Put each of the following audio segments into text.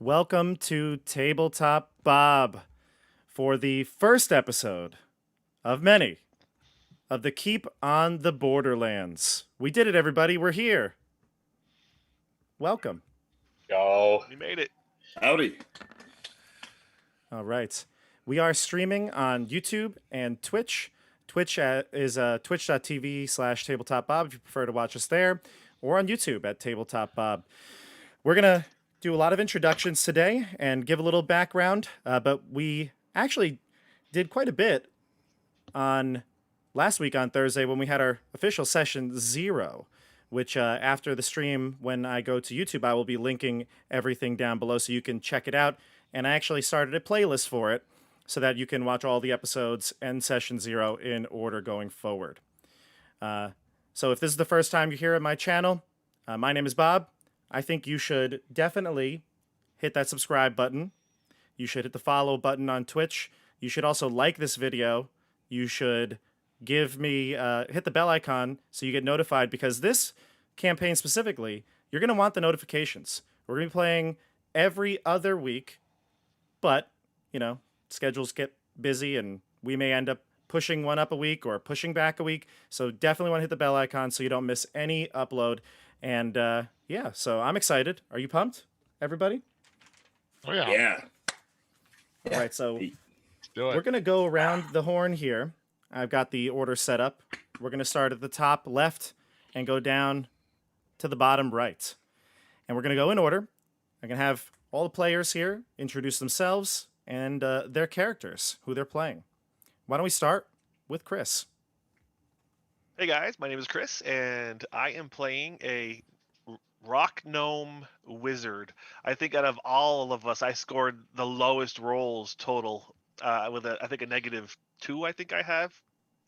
Welcome to Tabletop Bob for the first episode of many of the Keep on the Borderlands. We did it, everybody. We're here. Welcome. Yo. We made it. Howdy. All right. We are streaming on YouTube and Twitch. Twitch is twitch.tv/tabletopbob if you prefer to watch us there, or on YouTube at Tabletop Bob. We're going to do a lot of introductions today and give a little background, but we actually did quite a bit on last week on Thursday when we had our official session 0, which after the stream, when I go to YouTube, I will be linking everything down below so you can check it out. And I actually started a playlist for it so that you can watch all the episodes and session 0 in order going forward. So if this is the first time you're here on my channel, my name is Bob. I think you should definitely hit that subscribe button. You should hit the follow button on Twitch. You should also like this video. You should give me, hit the bell icon so you get notified, because this campaign specifically, you're going to want the notifications. We're going to be playing every other week, but, you know, schedules get busy and we may end up pushing one up a week or pushing back a week. So definitely want to hit the bell icon so you don't miss any upload. And yeah, so I'm excited. Are you pumped, everybody? Oh, yeah. Yeah. All right, so Do it. we're going to go around the horn here. I've got the order set up. We're going to start at the top left and go down to the bottom right. And we're going to go in order. I'm going to have all the players here introduce themselves and their characters, who they're playing. Why don't we start with Chris? Hey guys, my name is Chris, and I am playing a rock gnome wizard. I think out of all of us, I scored the lowest rolls total with I think a -2. I think I have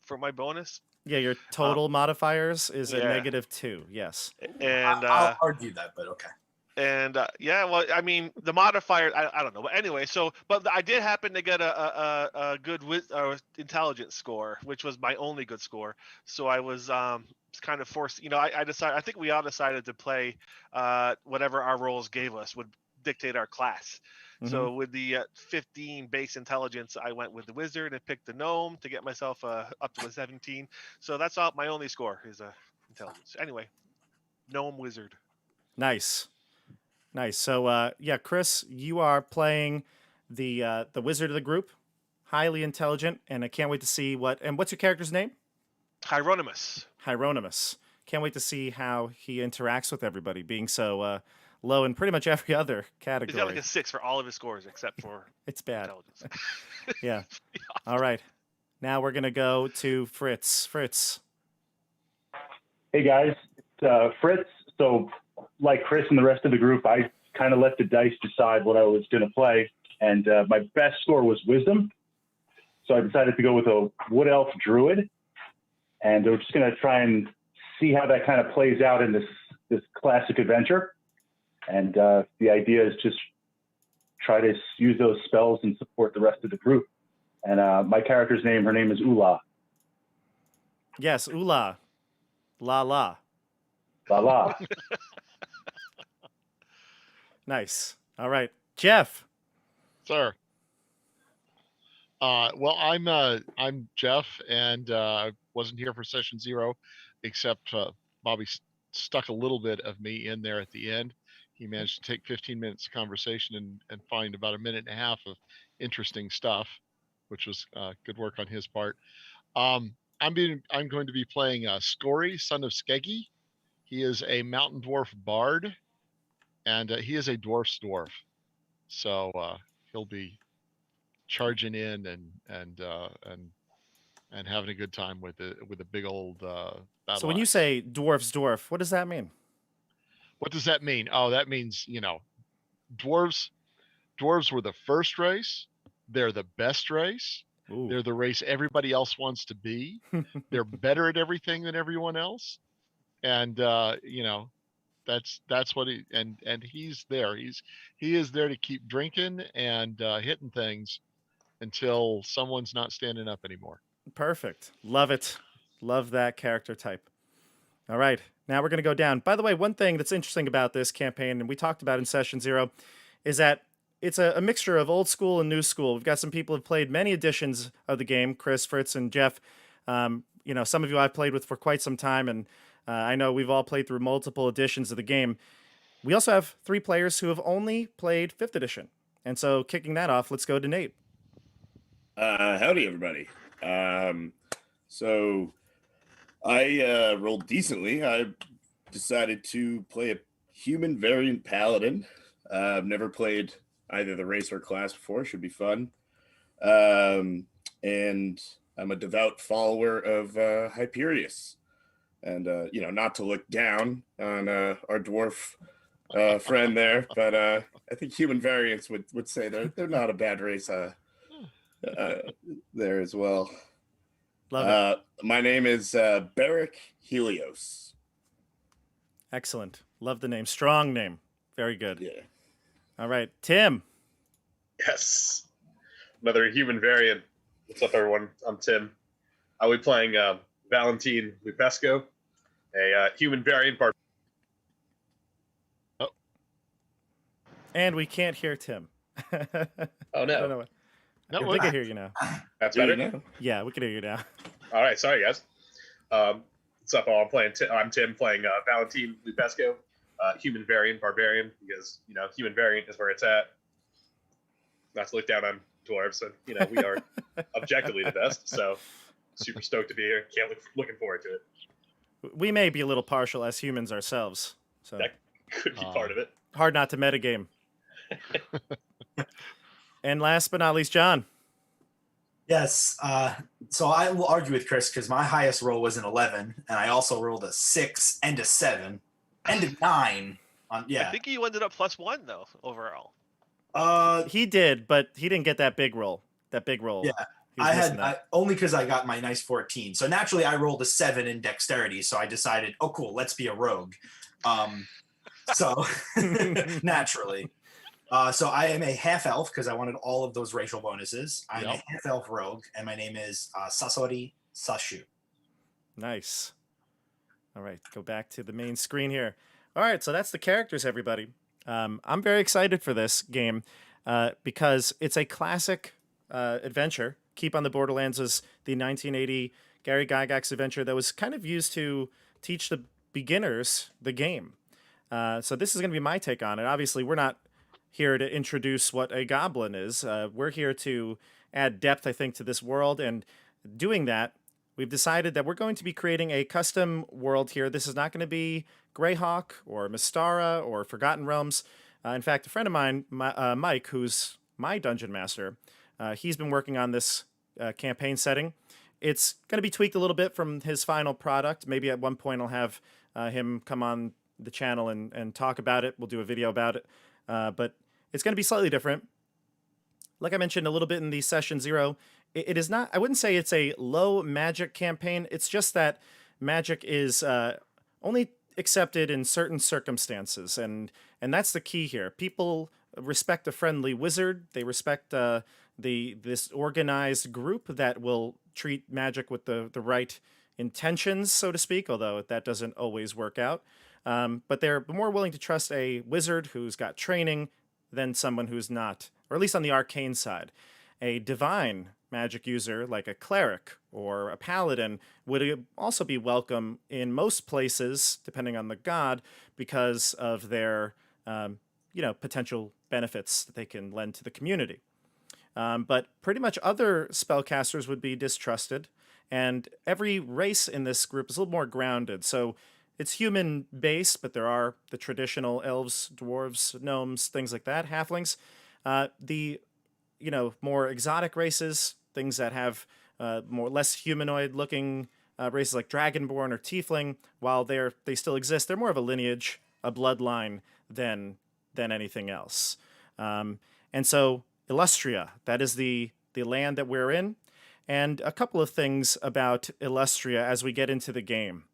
for my bonus, Yeah, your total modifiers is a yeah. -2, yes. and I'll argue that, but okay. And yeah, well, I mean, the modifier, I don't know. But anyway, but I did happen to get a good intelligence score, which was my only good score. So I was kind of forced. I decided. I think we all decided to play whatever our roles gave us would dictate our class. Mhm. So with the 15 base intelligence, I went with the wizard and picked the gnome to get myself up to a 17. So that's all. My only score is intelligence. Anyway, gnome wizard. Nice. Nice. So, yeah, Chris, you are playing the wizard of the group, highly intelligent, and I can't wait to see what's your character's name? Hieronymus. Hieronymus. Can't wait to see how he interacts with everybody, being so low in pretty much every other He's got like category. a 6 for all of his scores except for It's bad. intelligence. Yeah. All right. Now we're going to go to Fritz. Fritz. Hey guys, it's Fritz. So, like Chris and the rest of the group, I kind of let the dice decide what I was going to play, and my best score was Wisdom. So I decided to go with a Wood Elf Druid, and we're just going to try and see how that kind of plays out in this classic adventure. And the idea is just try to use those spells and support the rest of the group. And my character's name, her name is Ula. Yes, Ula. La la. La la. Nice. All right. Jeff. Sir. Well, I'm Jeff, and I wasn't here for session 0, except Bobby stuck a little bit of me in there at the end. He managed to take 15 minutes of conversation and find about a minute and a half of interesting stuff, which was good work on his part. I'm going to be playing Scory, son of Skeggy. He is a mountain dwarf bard, and he is a dwarf's dwarf. So he'll be charging in and having a good time with a big old battle. So when you say dwarf's dwarf, what does that mean? What does that mean? Oh, that means, dwarves were the first race. They're the best race. Ooh. They're the race everybody else wants to be. They're better at everything than everyone else. And that's what he's there. He is there to keep drinking and hitting things until someone's not standing up anymore. Perfect. Love it. Love that character type. All right. Now we're going to go down. By the way, one thing that's interesting about this campaign, and we talked about in session 0, is that it's a mixture of old school and new school. We've got some people who've played many editions of the game, Chris, Fritz, and Jeff. Some of you I've played with for quite some time, and I know we've all played through multiple editions of the game. We also have 3 players who have only played 5th edition. And so kicking that off, let's go to Nate. Howdy, everybody. So I rolled decently. I decided to play a human variant paladin. I've never played either the race or class before. Should be fun. And I'm a devout follower of Hyperius. And, not to look down on our dwarf friend there, but I think human variants would say they're not a bad race there as well. Love it. My name is Beric Helios. Excellent. Love the name. Strong name. Very good. Yeah. All right. Tim. Yes. Another human variant. What's up, everyone? I'm Tim. I'll be playing Valentine Lupesco, a human variant barbarian. And we can't hear Tim. Oh, I don't know no. what- No, we can hear you now. That's Do you better? know? Yeah, we can hear you now. All right. Sorry, guys. What's up, all? I'm Tim playing Valentine Lupesco, human variant barbarian, because, human variant is where it's at. Not to look down on dwarves, and, we are objectively the best. So super stoked to be here. Looking forward to it. We may be a little partial as humans ourselves. So That could be part of it. hard not to metagame. And last but not least, John. Yes. So I will argue with Chris because my highest roll was an 11, and I also rolled a 6 and a 7 and a 9. I think you ended up +1 though overall. He did, but he didn't get that big roll. Yeah. He was missing that. Only because I got my nice 14. So naturally, I rolled a 7 in dexterity. So I decided, oh, cool, let's be a rogue. So naturally. So I am a half elf because I wanted all of those racial bonuses. I'm a half elf rogue, and my name is Sasori Sashu. Nice. All right, go back to the main screen here. All right, so that's the characters, everybody. I'm very excited for this game because it's a classic adventure. Keep on the Borderlands is the 1980 Gary Gygax adventure that was kind of used to teach the beginners the game. So this is going to be my take on it. Obviously, we're not here to introduce what a goblin is. We're here to add depth, I think, to this world. And doing that, we've decided that we're going to be creating a custom world here. This is not going to be Greyhawk or Mystara or Forgotten Realms. In fact, a friend of mine, Mike, who's my dungeon master, he's been working on this campaign setting. It's going to be tweaked a little bit from his final product. Maybe at one point I'll have him come on the channel and talk about it. We'll do a video about it. But it's going to be slightly different. Like I mentioned a little bit in the session 0, it is not, I wouldn't say it's a low magic campaign. It's just that magic is only accepted in certain circumstances. And that's the key here. People respect a friendly wizard. They respect this organized group that will treat magic with the right intentions, so to speak, although that doesn't always work out. But they're more willing to trust a wizard who's got training than someone who's not, or at least on the arcane side. A divine magic user like a cleric or a paladin would also be welcome in most places, depending on the god, because of their potential benefits that they can lend to the community. But pretty much other spellcasters would be distrusted, and every race in this group is a little more grounded. So it's human-based, but there are the traditional elves, dwarves, gnomes, things like that, halflings. The more exotic races, things that have less humanoid-looking races like Dragonborn or Tiefling, while they still exist, they're more of a lineage, a bloodline than anything else. And so Illustria, that is the land that we're in, and a couple of things about Illustria as we get into the game.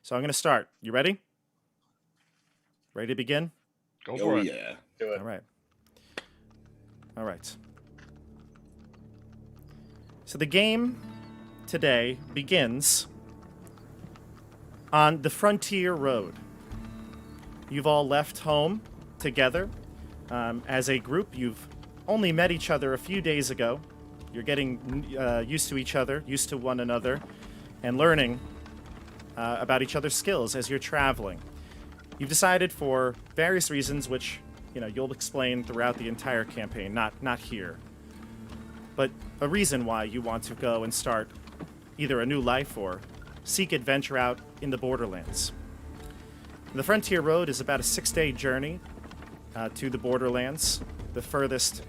So I'm going to start. You ready? Ready to begin? Go for it. Yeah. Do it. All right. So the game today begins on the Frontier Road. You've all left home together. As a group, you've only met each other a few days ago. You're getting used to each other, used to one another, and learning about each other's skills as you're traveling. You've decided for various reasons, which you'll explain throughout the entire campaign, not here, but a reason why you want to go and start either a new life or seek adventure out in the Borderlands. The Frontier Road is about a 6-day journey to the Borderlands, the furthest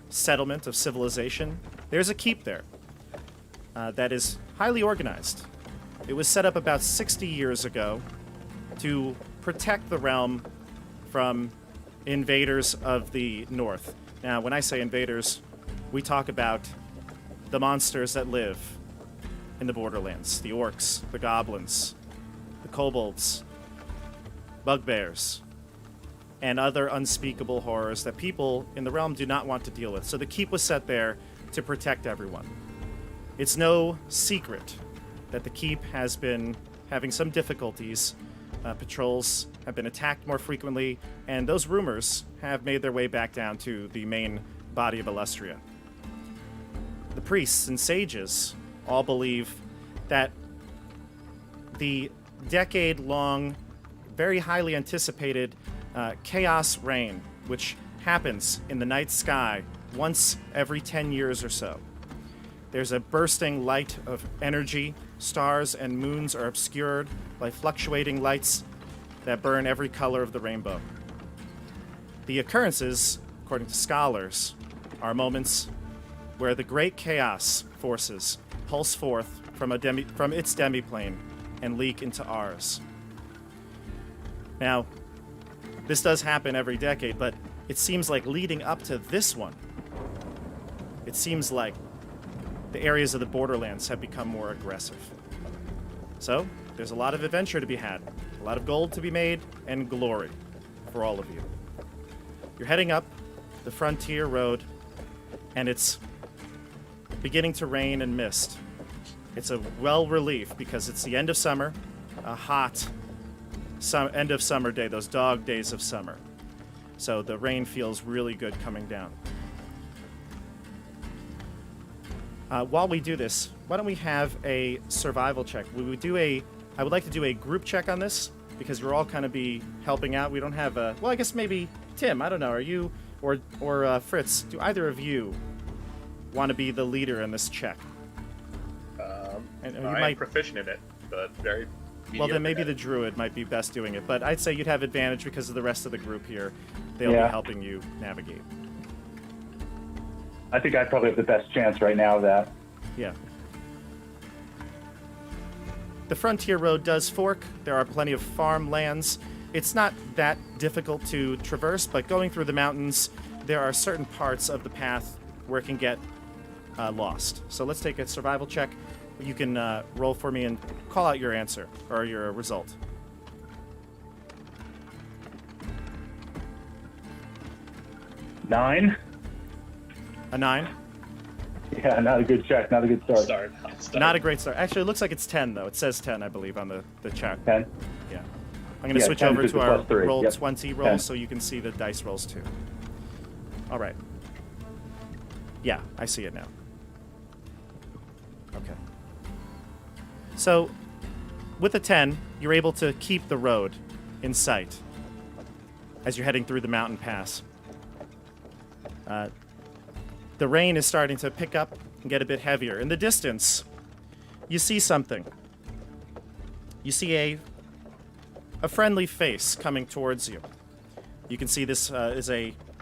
settlement of civilization. There's a keep there that is highly organized. It was set up about 60 years ago to protect the realm from invaders of the north. Now, when I say invaders, we talk about the monsters that live in the Borderlands. The orcs, the goblins, the kobolds, bugbears, and other unspeakable horrors that people in the realm do not want to deal with. So the keep was set there to protect everyone. It's no secret that the keep has been having some difficulties. Patrols have been attacked more frequently, and those rumors have made their way back down to the main body of Illustria. The priests and sages all believe that the decade-long, very highly anticipated chaos rain, which happens in the night sky once every 10 years or so. There's a bursting light of energy. Stars and moons are obscured by fluctuating lights that burn every color of the rainbow. The occurrences, according to scholars, are moments where the great chaos forces pulse forth from its demiplane and leak into ours. Now, this does happen every decade, but it seems like leading up to this one, it seems like the areas of the Borderlands have become more aggressive. So, there's a lot of adventure to be had, a lot of gold to be made, and glory for all of you. You're heading up the Frontier Road, and it's beginning to rain and mist. It's a relief because it's the end of summer, a hot end of summer day, those dog days of summer. So the rain feels really good coming down. While we do this, why don't we have a survival check? I would like to do a group check on this because we're all kind of be helping out. We don't have I guess maybe Tim, I don't know, are you or Fritz, do either of you want to be the leader in this check? I'm proficient in it, but very well, then maybe the druid might be best doing it, but I'd say you'd have advantage because of the rest of the group here. They'll be helping you navigate. I think I probably have the best chance right now of that. Yeah. The Frontier Road does fork. There are plenty of farmlands. It's not that difficult to traverse, but going through the mountains, there are certain parts of the path where it can get lost. So let's take a survival check. You can roll for me and call out your answer or your result. Nine? A 9? Yeah, not a good check, not a good start. Not a great start. Actually, it looks like it's 10, though. It says 10, I believe, on the chat. 10? Yeah. I'm going to switch over to our +3. roll Yep. 20 roll 10. so you can see the dice rolls, too. All right. Yeah, I see it now. Okay. So, with a 10, you're able to keep the road in sight as you're heading through the mountain pass. The rain is starting to pick up and get a bit heavier. In the distance, you see something. You see a friendly face coming towards you. You can see this is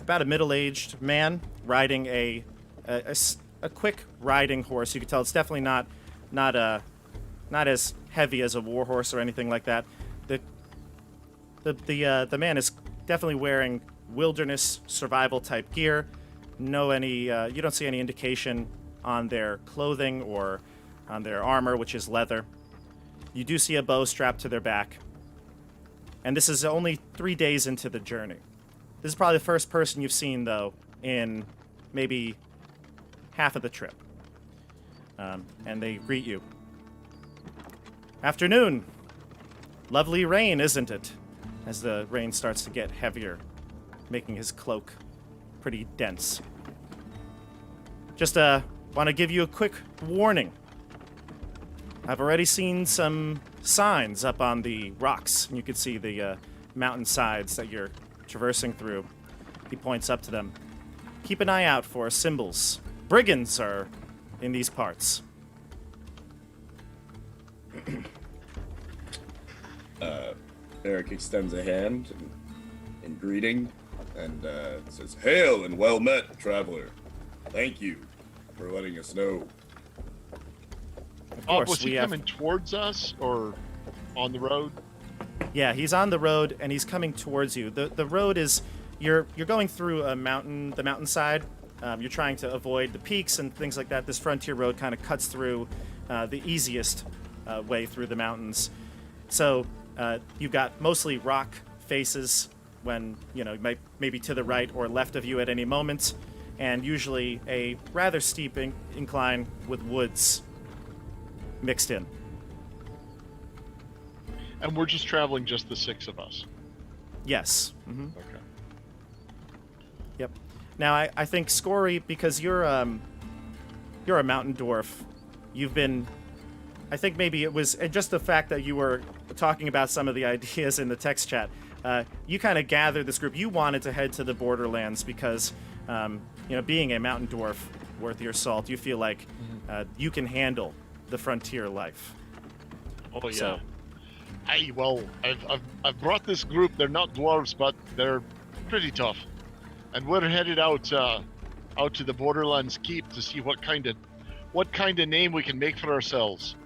about a middle-aged man riding a quick riding horse. You can tell it's definitely not as heavy as a war horse or anything like that. The man is definitely wearing wilderness survival type gear. You don't see any indication on their clothing or on their armor, which is leather. You do see a bow strapped to their back. And this is only 3 days into the journey. This is probably the first person you've seen, though, in maybe half of the trip. And they greet you. Afternoon. Lovely rain, isn't it? As the rain starts to get heavier making his cloak pretty dense. Just want to give you a quick warning. I've already seen some signs up on the rocks. You can see the mountain sides that you're traversing through. He points up to them. Keep an eye out for symbols. Brigands are in these parts. Eric extends a hand in greeting and says, "Hail and well met, traveler. Thank you for letting us know." Of course, was he coming towards us or on the road? Yeah, he's on the road and he's coming towards you. The road is you're going through the mountainside. You're trying to avoid the peaks and things like that. This frontier road kind of cuts through the easiest way through the mountains. So you've got mostly rock faces when, maybe to the right or left of you at any moment, and usually a rather steep incline with woods mixed in. And we're just traveling just the 6 of us. Yes. Mm-hmm. Okay. Yep. Now I think Scory, because you're a mountain dwarf, you've been. I think maybe it was just the fact that you were talking about some of the ideas in the text chat. You kind of gathered this group. You wanted to head to the Borderlands because, being a mountain dwarf worth your salt, you feel like you can handle the frontier life. Oh yeah. So, I've brought this group. They're not dwarves, but they're pretty tough, and we're headed out to the Borderlands Keep to see what kind of name we can make for ourselves.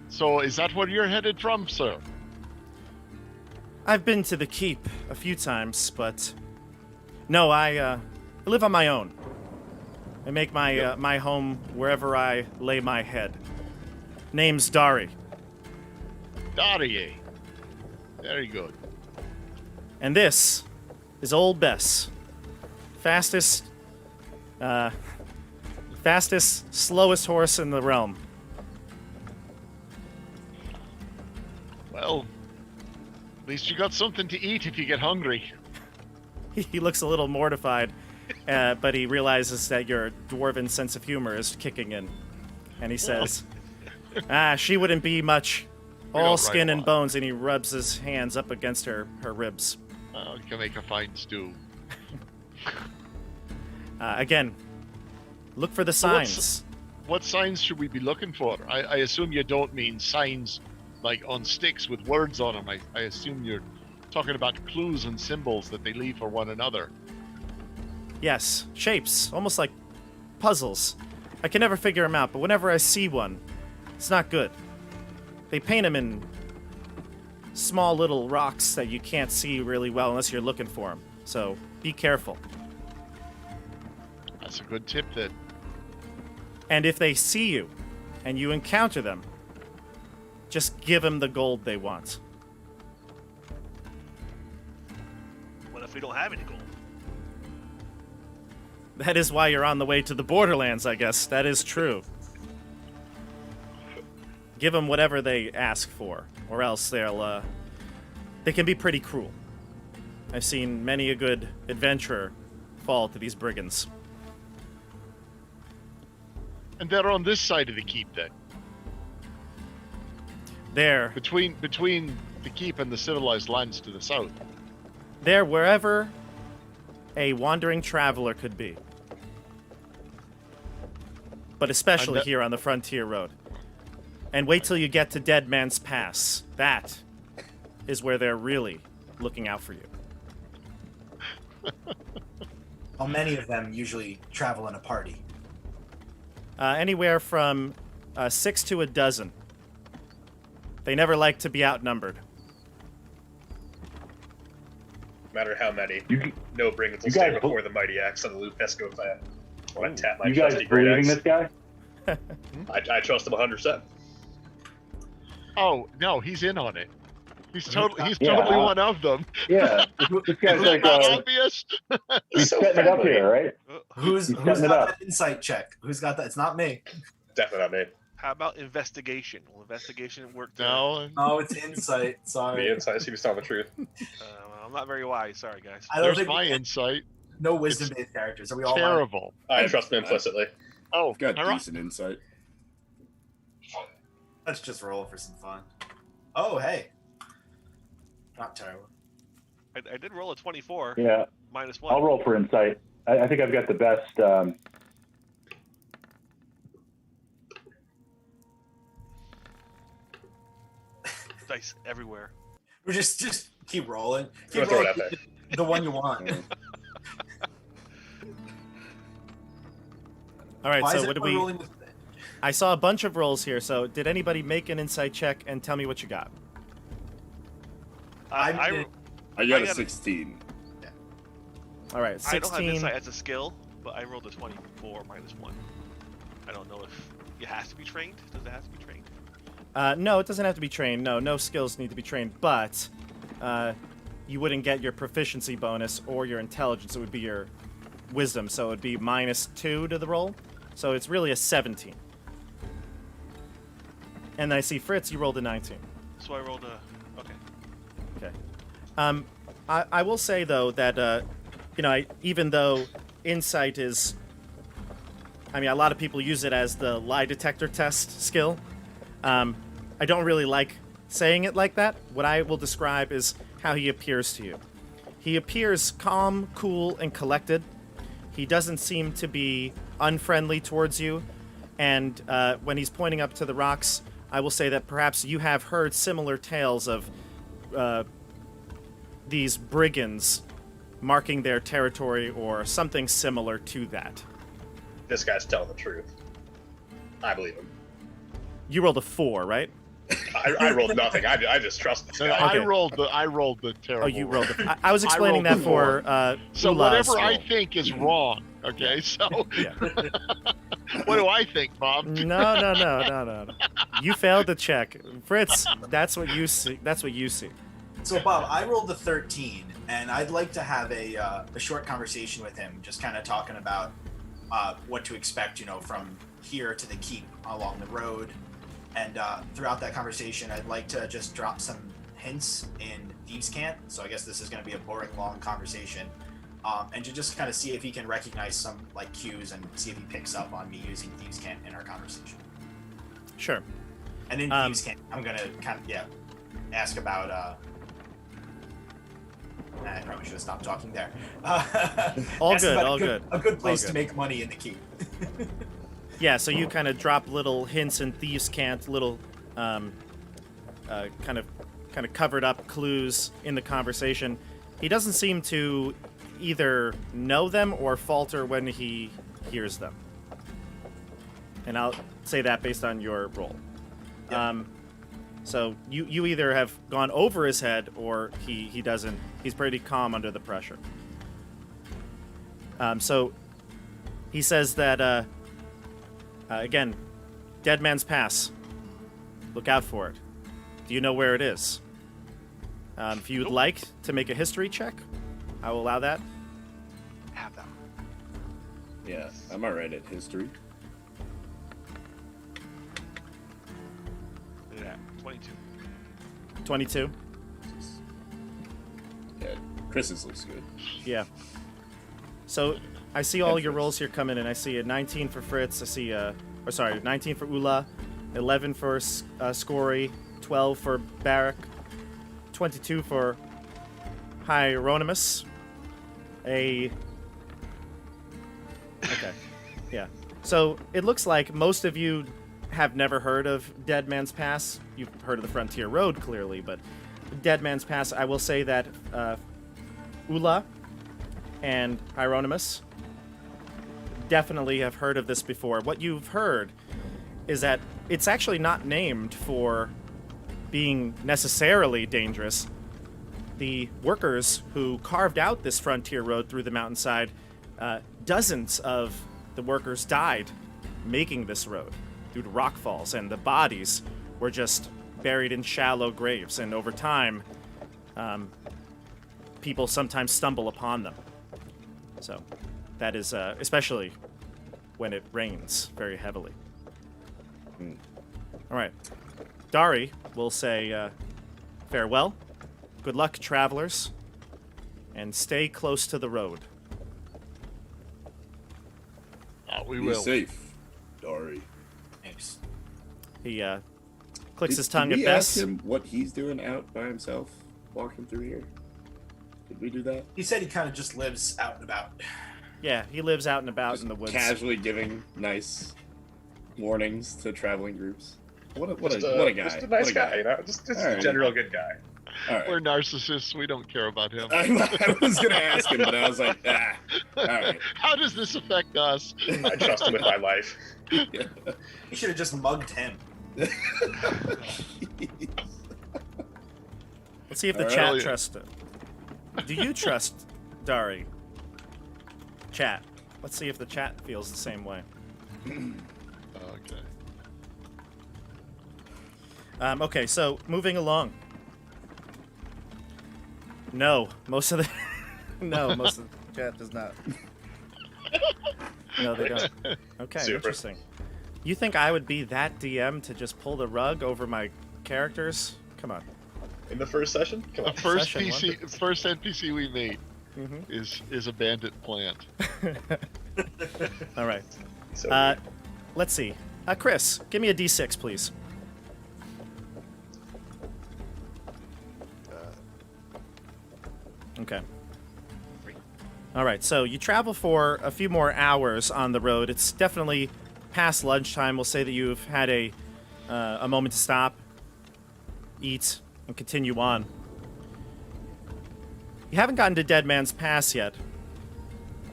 So, is that where you're headed from, sir? I've been to the keep a few times, but no, I live on my own. I make my home wherever I lay my head. Name's Dari. Dari. Very good. And this is Old Bess. Fastest, slowest horse in the realm. Well, at least you got something to eat if you get hungry. He looks a little mortified, but he realizes that your dwarven sense of humor is kicking in. And he says, she wouldn't be much. All skin and bones, and he rubs his hands up against her ribs. You can make a fine stew. Again, look for the signs. What signs should we be looking for? I assume you don't mean signs like on sticks with words on them. I assume you're talking about clues and symbols that they leave for one another. Yes, shapes, almost like puzzles. I can never figure them out, but whenever I see one, it's not good. They paint them in small little rocks that you can't see really well unless you're looking for them. So be careful. That's a good tip then. And if they see you and you encounter them, just give them the gold they want. What if we don't have any gold? That is why you're on the way to the Borderlands, I guess. That is true. Give them whatever they ask for, or else they can be pretty cruel. I've seen many a good adventurer fall to these brigands. And they're on this side of the keep then. There, Between the keep and the civilized lands to the south. there, wherever a wandering traveler could be. But especially here on the Frontier Road. And wait till you get to Dead Man's Pass. That is where they're really looking out for you. How many of them usually travel in a party? Anywhere from 6 to a dozen. They never like to be outnumbered. No matter how many, no Brigands will you stay guys- before the mighty axe on the Luke Pesco clan. When I tap my You guys trusty great believing axe, this guy? I trust him 100%. Oh no, he's in on it. He's totally Yeah. one of them. Yeah, this guy's Is like, that obvious? he's So setting it up friendly. here, right? Who's He's got setting it up. that insight check? Who's got that? It's not me. Definitely not me. How about investigation? Will investigation work? No. Oh, it's insight. The Sorry. insight, see if he's telling the truth. I'm not very wise. Sorry, guys. I don't There's think my we have insight. no wisdom-based characters. Are we all lying? Terrible. I trust him implicitly. Oh, I've got all right. decent insight. Let's just roll for some fun. Oh, hey. Not terrible. I did roll a 24 Yeah, -1. I'll roll for insight. I think I've got the best. Dice everywhere. We just keep rolling. Throw Keep it rolling out there. the one you want. All right, Why is so what did everyone we? rolling with I saw a bunch of rolls here. So did anybody make an insight check and tell me what you got? I I did- I got I a got a- 16. All right, I don't have 16. insight as a skill, but I rolled a 24 -1. I don't know if it has to be trained. Does it have to be trained? No, it doesn't have to be trained. No skills need to be trained, but you wouldn't get your proficiency bonus or your intelligence. It would be your wisdom, so it would be -2 to the roll. So it's really a 17. And I see Fritz, you rolled a 19. So I rolled a. Okay. Okay. I will say though that even though insight is, I mean, a lot of people use it as the lie detector test skill. I don't really like saying it like that. What I will describe is how he appears to you. He appears calm, cool, and collected. He doesn't seem to be unfriendly towards you. And when he's pointing up to the rocks, I will say that perhaps you have heard similar tales of these brigands marking their territory or something similar to that. This guy's telling the truth. I believe him. You rolled a 4, right? I rolled nothing. I just trust this No, guy. I Okay. rolled the terrible. Oh, you roll. rolled a... I was I explaining rolled that a for So Ula's whatever I roll. think is wrong. Okay, so Yeah. what do I think, Bob? No. You failed the check. Fritz, that's what you see. That's what you see. So, Bob, I rolled the 13, and I'd like to have a short conversation with him, just kind of talking about what to expect, from here to the keep along the road. And throughout that conversation, I'd like to just drop some hints in Thieves' Cant. So I guess this is going to be a boring, long conversation. And to just kind of see if he can recognize some cues and see if he picks up on me using Thieves' Cant in our conversation. Sure. And in Thieves' Cant, I'm going to kind of, ask about... I probably should have stopped talking there. All Ask good, about all good. A good place All to good. make money in the keep. Yeah, so you kind of drop little hints in Thieves' Cant, little kind of covered up clues in the conversation. He doesn't seem to either know them or falter when he hears them. And I'll say that based on your roll. Yep. So you either have gone over his head or he doesn't. He's pretty calm under the pressure. So he says that, again, Dead Man's Pass. Look out for it. Do you know where it is? If you'd like to make a history check, I will allow that. Have that. Yeah, I'm alright at history. Look at that. 22. 22. Yeah, Chris's looks good. Yeah. So I see all your rolls here coming in. I see a 19 for Fritz. I see 19 for Ula, 11 for Scory, 12 for Barak, 22 for Hieronymus. Okay. Yeah. So it looks like most of you have never heard of Dead Man's Pass. You've heard of the Frontier Road, clearly, but Dead Man's Pass, I will say that Ula and Hieronymus definitely have heard of this before. What you've heard is that it's actually not named for being necessarily dangerous. The workers who carved out this frontier road through the mountainside, dozens of the workers died making this road due to rockfalls, and the bodies were just buried in shallow graves, and over time, people sometimes stumble upon them. So that is especially when it rains very heavily. All right. Dari will say farewell. Good luck, travelers. And stay close to the road. We Be will. safe, Dari. Thanks. He clicks his tongue did at we Bess. ask him what he's doing out by himself, walking through here? Did we do that? He said he kind of just lives out and about. Yeah, he lives out and about Just in the woods. casually giving nice warnings to traveling groups. What a guy! Just a nice What a guy, you know, just All a right. general good guy. All right. We're narcissists. We don't care about him. I was gonna ask him, but I was like, all right. How does this affect us? I trust him with my life. You should have just mugged him. Let's see if the All right. chat trusts him. Do you trust Dari? Chat. Let's see if the chat feels the same way. Okay. Okay, so moving along. No, most of the most of the chat does not. No, they don't. Okay, Super. interesting. You think I would be that DM to just pull the rug over my characters? Come on. In the first session? Come The on. first Session first NPC we meet Mhm. is a bandit plant. All right. So Let's see. Chris, give me a D6, please. Okay. All right, so you travel for a few more hours on the road. It's definitely past lunchtime. We'll say that you've had a moment to stop, eat, and continue on. You haven't gotten to Dead Man's Pass yet.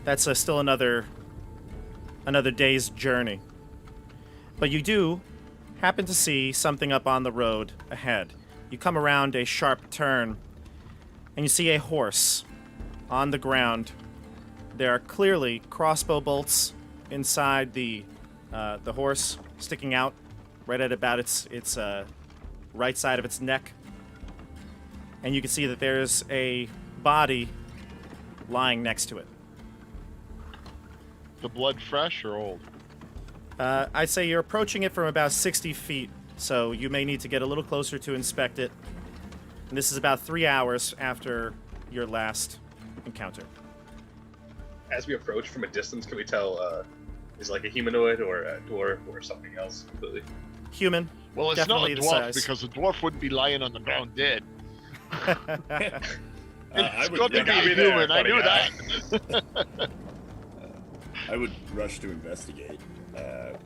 That's still another day's journey. But you do happen to see something up on the road ahead. You come around a sharp turn, and you see a horse on the ground. There are clearly crossbow bolts inside the horse, sticking out right at about its right side of its neck. And you can see that there's a body lying next to it. The blood fresh or old? I'd say you're approaching it from about 60 feet, so you may need to get a little closer to inspect it. And this is about 3 hours after your last encounter. as we approach from a distance, can we tell is it like a humanoid or a dwarf or something else completely? Human. Well, it's Definitely not the a dwarf size. because a dwarf wouldn't be lying on the ground dead. I It's would got to yeah, be I'll a be there, human. I funny knew guy. that. I would rush to investigate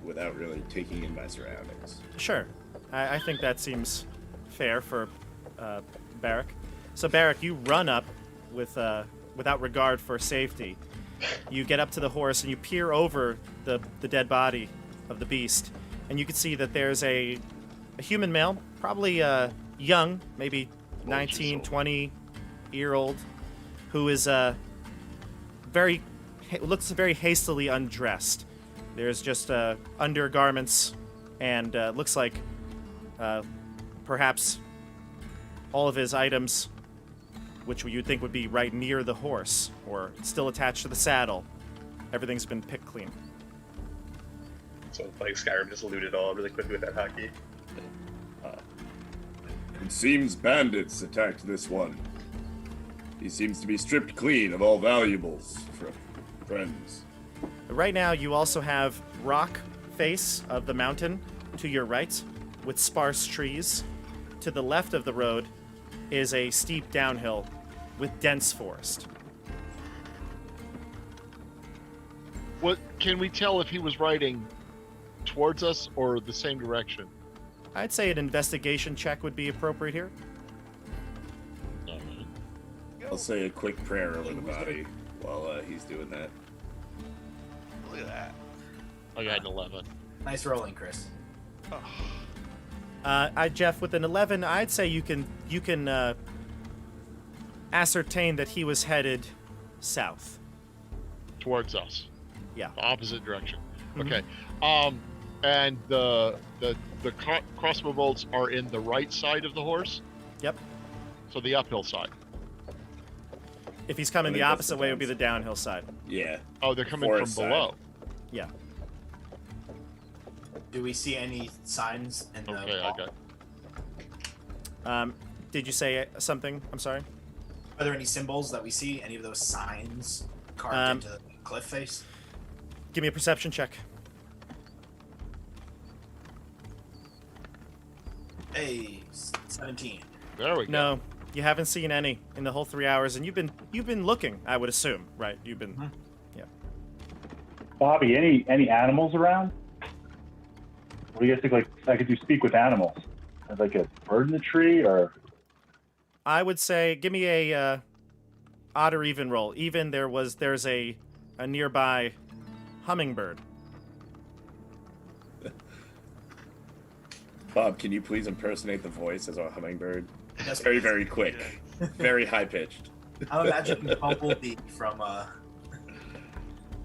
without really taking in my surroundings. Sure. I think that seems fair for Barrack. So Barrack, you run up with without regard for safety. You get up to the horse and you peer over the dead body of the beast, and you can see that there's a human male, probably young, maybe 19, 20-year-old, who is looks very hastily undressed. There's just undergarments and looks like perhaps all of his items, which you'd think would be right near the horse or still attached to the saddle, everything's been picked clean. So like Skyrim just looted all really quickly with that hotkey. It seems bandits attacked this one. He seems to be stripped clean of all valuables, friends. Right now, you also have rock face of the mountain to your right with sparse trees. To the left of the road is a steep downhill with dense forest. What can we tell if he was riding towards us or the same direction? I'd say an investigation check would be appropriate here. I'll say a quick prayer over the body while he's doing that. Look at that. I got an 11. Nice rolling, Chris. Jeff, with an 11, I'd say you can ascertain that he was headed south. Towards us. Yeah. The opposite direction. Mhm. Okay. And the crossbow bolts are in the right side of the horse, Yep. so the uphill side. If he's coming I the think that's opposite the way, it would be fence. the downhill side. Yeah. Oh, they're coming Forest from side. below. Yeah. Do we see any signs in the Okay, wall? I got. Did you say something? I'm sorry. Are there any symbols that we see? Any of those signs carved into the cliff face? Give me a perception check. Hey, 17. There we go. No, you haven't seen any in the whole 3 hours, and you've been looking. I would assume, right? You've been. Mhm. Yeah. Bobby, any animals around? What do you guys think? Like, I could do speak with animals. Like a bird in the tree, or I would say, give me a odd or even roll. Even there's a nearby hummingbird. Bob, can you please impersonate the voice as a hummingbird? Yes, Very, please. very quick. Very high pitched. I'm imagining Bumblebee from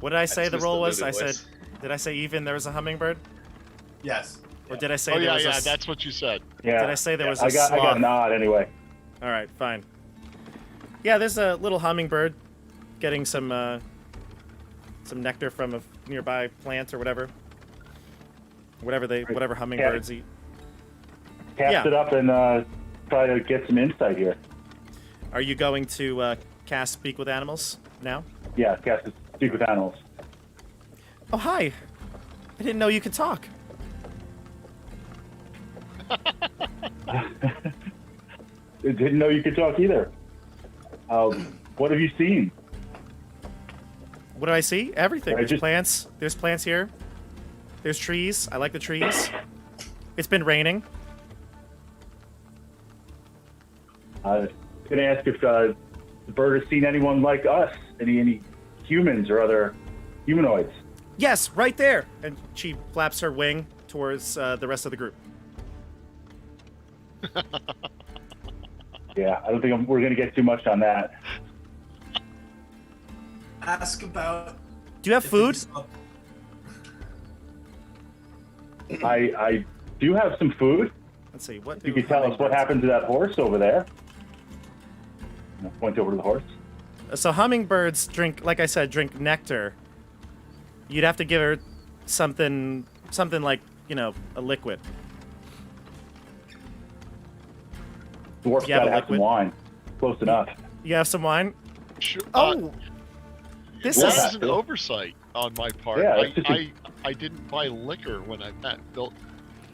What did I say the dismissed roll the was? lizard I said, voice. did I say even there was a hummingbird? yes. Or did I say Oh there yeah, was yeah, a... that's what you said. yeah. Did I say there was a I got sloth? a nod anyway. All right, fine. Yeah, there's a little hummingbird getting some nectar from a nearby plant or whatever. Whatever hummingbirds eat. Cast Yeah. it up and try to get some insight here. Are you going to cast Speak with Animals now? Yeah, cast it, speak with animals. Oh, hi. I didn't know you could talk. Didn't know you could talk either. What have you seen? What do I see? Everything. I There's just- plants. There's plants here. There's trees. I like the trees. It's been raining. I was going to ask if the bird has seen anyone like us, any humans or other humanoids. Yes, right there. And she flaps her wing towards the rest of the group. Yeah, I don't think we're going to get too much on that. Ask about. Do you have if food? we saw- I do have some food. Let's see. What You do could tell us what hummingbirds happened to that horse over there. I'll point over to the horse. eat? So hummingbirds drink, like I said, drink nectar. You'd have to give her something like, a liquid. Dwarf's You have got to a have some liquid? wine. Close enough. You have some wine? Sure, Oh, this that is... Yeah. was an oversight on my part. Yeah, it's just I didn't buy liquor when I built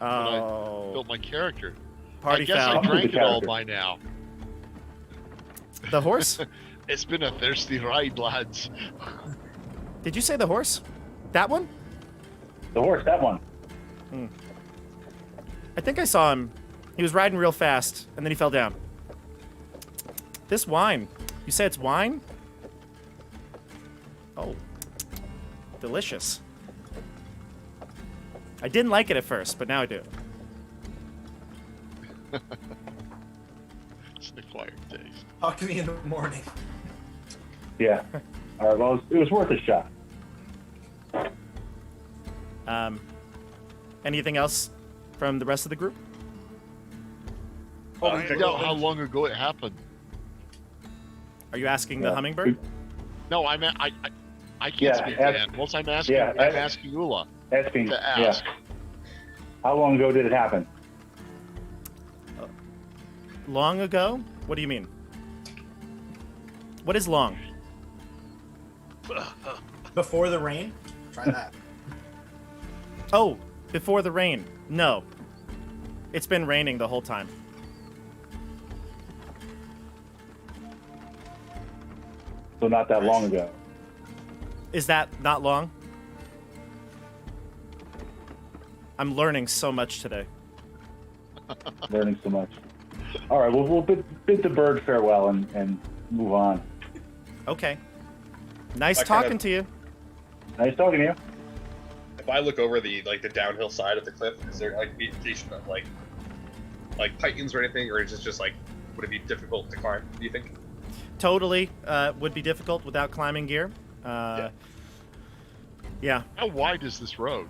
Oh, my character. party I guess foul. I Come with drank the it all character. by now. The horse? It's been a thirsty ride, lads. Did you say the horse? That one? The horse, that one. I think I saw him. He was riding real fast, and then he fell down. This wine. You say it's wine? Oh. Delicious. I didn't like it at first, but now I do. It's an acquired taste. Talk to me in the morning. Yeah. All right, well, it was worth a shot. Anything else from the rest of the group? Oh, Uh, we yeah, forgot go how ahead. long ago it happened. Are you asking the Yeah. hummingbird? No, I can't Yeah, speak to animals. I'm asking. yeah, I'm asking Ula Asking, to ask. yeah. How long ago did it happen? Long ago? What do you mean? What is long? Before the rain? Try that. Oh, before the rain. No. It's been raining the whole time. So not that long ago. Is that not long? I'm learning so much today. Learning so much. All right, well, we'll bid the bird farewell and move on. Okay. Nice I kinda- talking to you. Nice talking to you. If I look over the downhill side of the cliff, is there like vegetation of like pythons or anything, or is it just like would it be difficult to climb? Do you think? Totally would be difficult without climbing gear. Yeah. How wide is this road?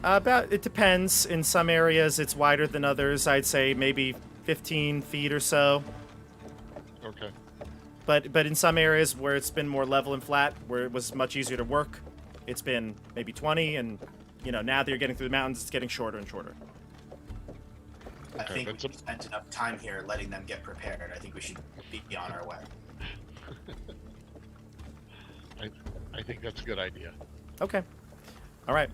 About it depends. In some areas it's wider than others. I'd say maybe 15 feet or so. Okay. But in some areas where it's been more level and flat, where it was much easier to work, it's been maybe 20, and now that you're getting through the mountains, it's getting shorter and shorter. I Okay, think but we spent enough time here letting them get prepared. I think we should be on our way. I think that's a good idea. Okay. All right.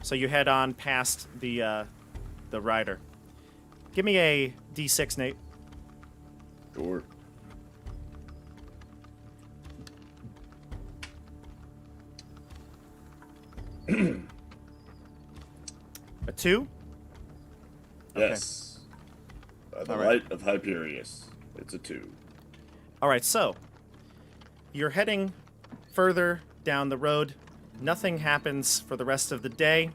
So you head on past the rider. Give me a D6, Nate. Sure. A 2? Okay. Yes. By the All right. light of Hyperius. It's a 2. All right, so you're heading further down the road. Nothing happens for the rest of the day.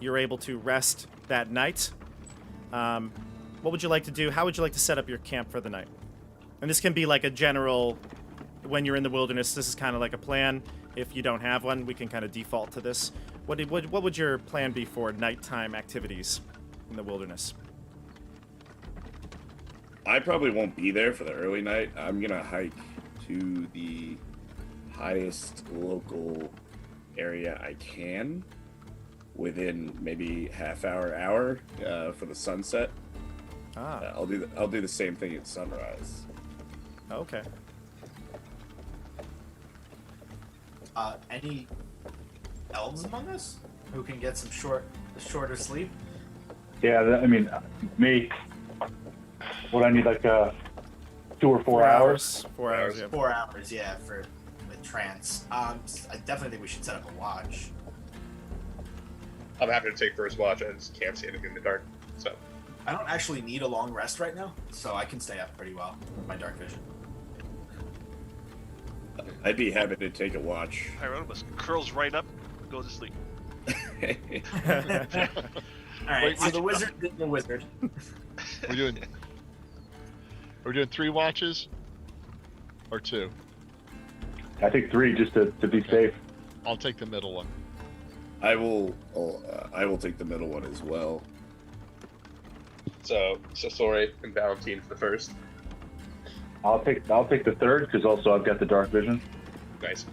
You're able to rest that night. What would you like to do? How would you like to set up your camp for the night? And this can be like a general, when you're in the wilderness, this is kind of like a plan. If you don't have one, we can kind of default to this. What would your plan be for nighttime activities in the wilderness? I probably won't be there for the early night. I'm going to hike to the highest local area I can within maybe half hour for the sunset. I'll do the same thing at sunrise. Okay. Any elves among us who can get some shorter sleep? Yeah, I mean, me. What I need, like 2 or 4 hours. 4 hours, yeah. 4 hours, yeah, with trance. I definitely think we should set up a watch. I'm happy to take first watch. I just can't see anything in the dark. So I don't actually need a long rest right now, so I can stay up pretty well with my dark vision. I'd be happy to take a watch. Hieronymus curls right up, goes to sleep. All right, Wait, so the wizard did the wizard. We're doing 3 watches or 2. I think 3 just to be safe. I'll take the middle one. I will take the middle one as well. So sorry and Valentine for the first. I'll take the third because also I've got the dark vision. Nice.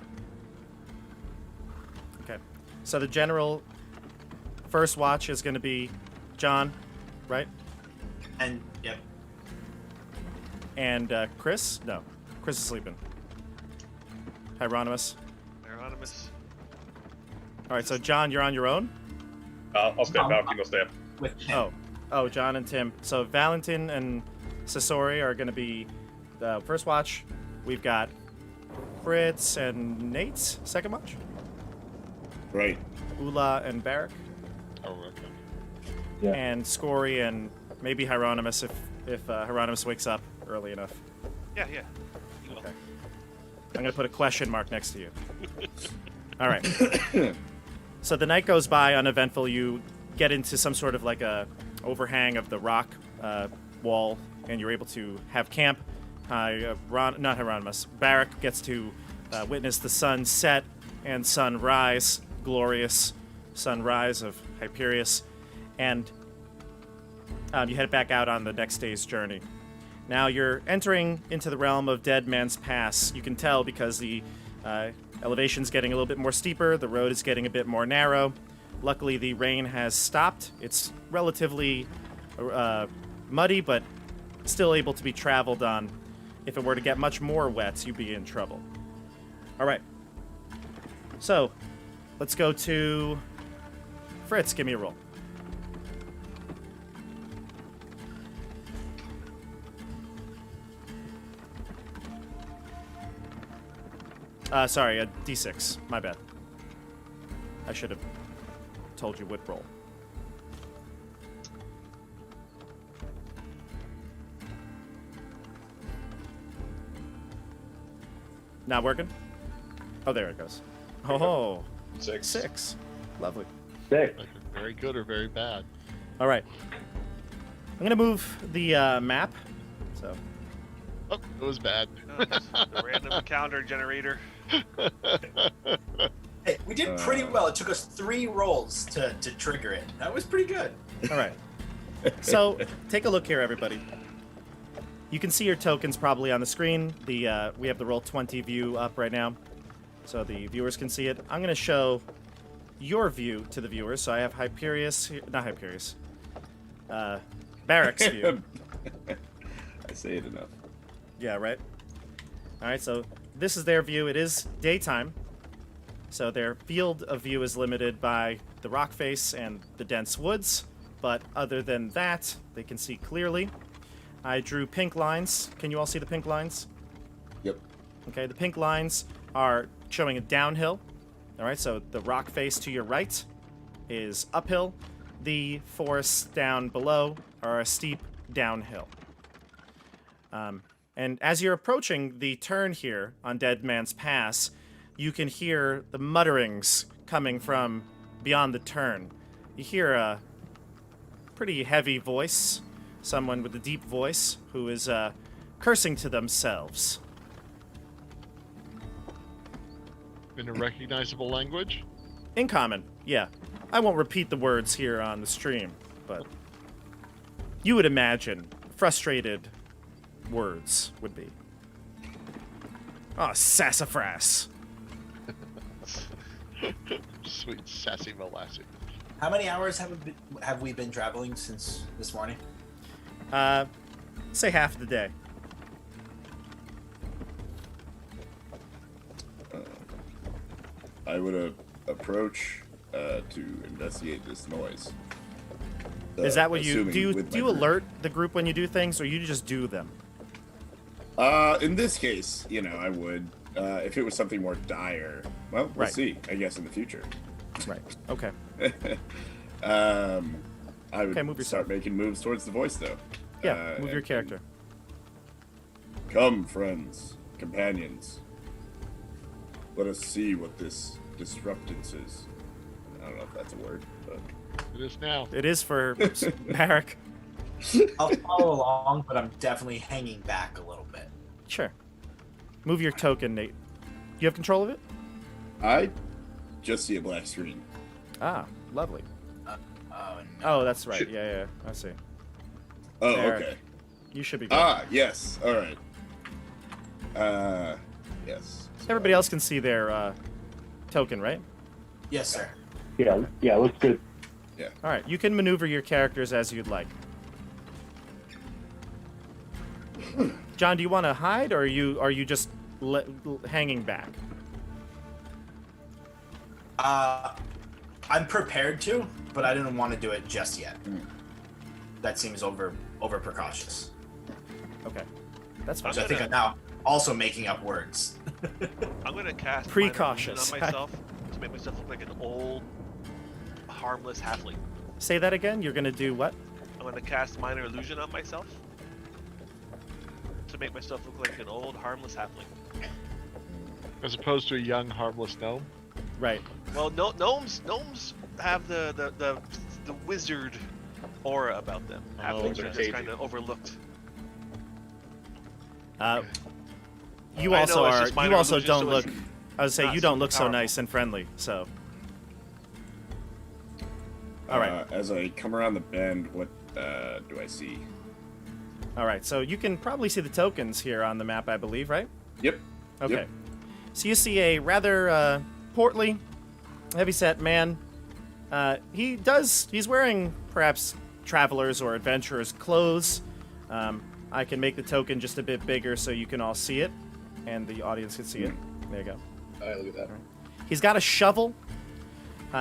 Okay. So the general first watch is going to be John, right? And yep, And Chris? No. Chris is sleeping. Hieronymus. Hieronymus. All right, so John, you're on your own? I'll stay up. Valentine will stay up. with him. Oh, John and Tim. So Valentin and Sasori are going to be the first watch. We've got Fritz and Nate's second watch. Right. Ula and Barrack. Oh, okay. Yeah. And Scory and maybe Hieronymus if Hieronymus wakes up early enough. Yeah. You will. Okay. I'm going to put a question mark next to you. All right. So the night goes by uneventful. You get into some sort of like a overhang of the rock wall, and you're able to have camp. Not Hieronymus. Barrack gets to witness the sun set and sunrise, glorious sunrise of Hyperius, and you head back out on the next day's journey. Now you're entering into the realm of Dead Man's Pass. You can tell because the elevation's getting a little bit more steeper, the road is getting a bit more narrow. Luckily, the rain has stopped. It's relatively muddy, but still able to be traveled on. If it were to get much more wet, you'd be in trouble. All right. So, let's go to Fritz. Give me a roll. Sorry, a D6. My bad. I should have told you what roll. Not working? Oh, there it goes. Oh, 6. 6. Lovely. 6. Like very good or very bad. All right. I'm going to move the map. So, Oh, it was bad. The random encounter generator. Hey, we did pretty well. It took us 3 rolls to trigger it. That was pretty good. all right. So, take a look here, everybody. You can see your tokens probably on the screen. We have the Roll20 view up right now, so the viewers can see it. I'm going to show your view to the viewers. So I have Hyperius, not Hyperius, Barrack's view. I say it enough. Yeah, right. All right, so this is their view. It is daytime, so their field of view is limited by the rock face and the dense woods. But other than that, they can see clearly. I drew pink lines. Can you all see the pink lines? Yep. Okay, the pink lines are showing a downhill. All right, so the rock face to your right is uphill. The forests down below are a steep downhill. And as you're approaching the turn here on Dead Man's Pass, you can hear the mutterings coming from beyond the turn. You hear a pretty heavy voice, someone with a deep voice who is cursing to themselves. In a recognizable language? In common, yeah. I won't repeat the words here on the stream, but you would imagine frustrated words would be. Oh, sassafras. Sweet sassy molasses. How many hours have we been traveling since this morning? Say half the day. I would approach to investigate this noise. Is that what you assuming do? with Do you my group. alert the group when you do things, or you just do them? In this case, I would. If it was something more dire, well, we'll Right. see. I guess in the future. Right. Okay. I would Okay, move yourself. start making moves towards the voice, though. Yeah. Move your and- character. Come, friends, companions. Let us see what this disruptance is. I don't know if that's a word, but It is now. It is for Barrack. I'll follow along, but I'm definitely hanging back a little bit. Sure. Move your token, Nate. You have control of it? I just see a black screen. Ah, lovely. Oh, no. Oh, that's right. Should- Yeah. I see. Oh, There. okay. You should be good. Ah, yes. All right. Yes. So- Everybody else can see their token, right? Yes, sir. Yeah, looks good. All right. You can maneuver your characters as you'd like. John, do you want to hide, or are you just hanging back? I'm prepared to, but I didn't want to do it just yet. That seems over precautious. Okay. That's fine. So I think I'm now also making up words. I'm gonna cast Precautious. minor illusion on myself to make myself look like an old, harmless halfling. Say that again. You're gonna do what? I'm gonna cast minor illusion on myself to make myself look like an old, harmless halfling. As opposed to a young, harmless gnome. Right. Well, no, gnomes have the wizard aura about them. Halflings they're are just cagey. kind of overlooked. You I also know, it's are. just minor You also illusion, don't so look. it's I would say not you don't super look so powerful. nice and friendly. So. All right. As I come around the bend, what do I see? All right. So you can probably see the tokens here on the map, I believe, right? Yep. Okay. Yep. So you see a rather portly, heavyset man. He's wearing perhaps traveler's or adventurer's clothes. I can make the token just a bit bigger so you can all see it, and the audience can see it. There you go. All right, look at that. He's got a shovel.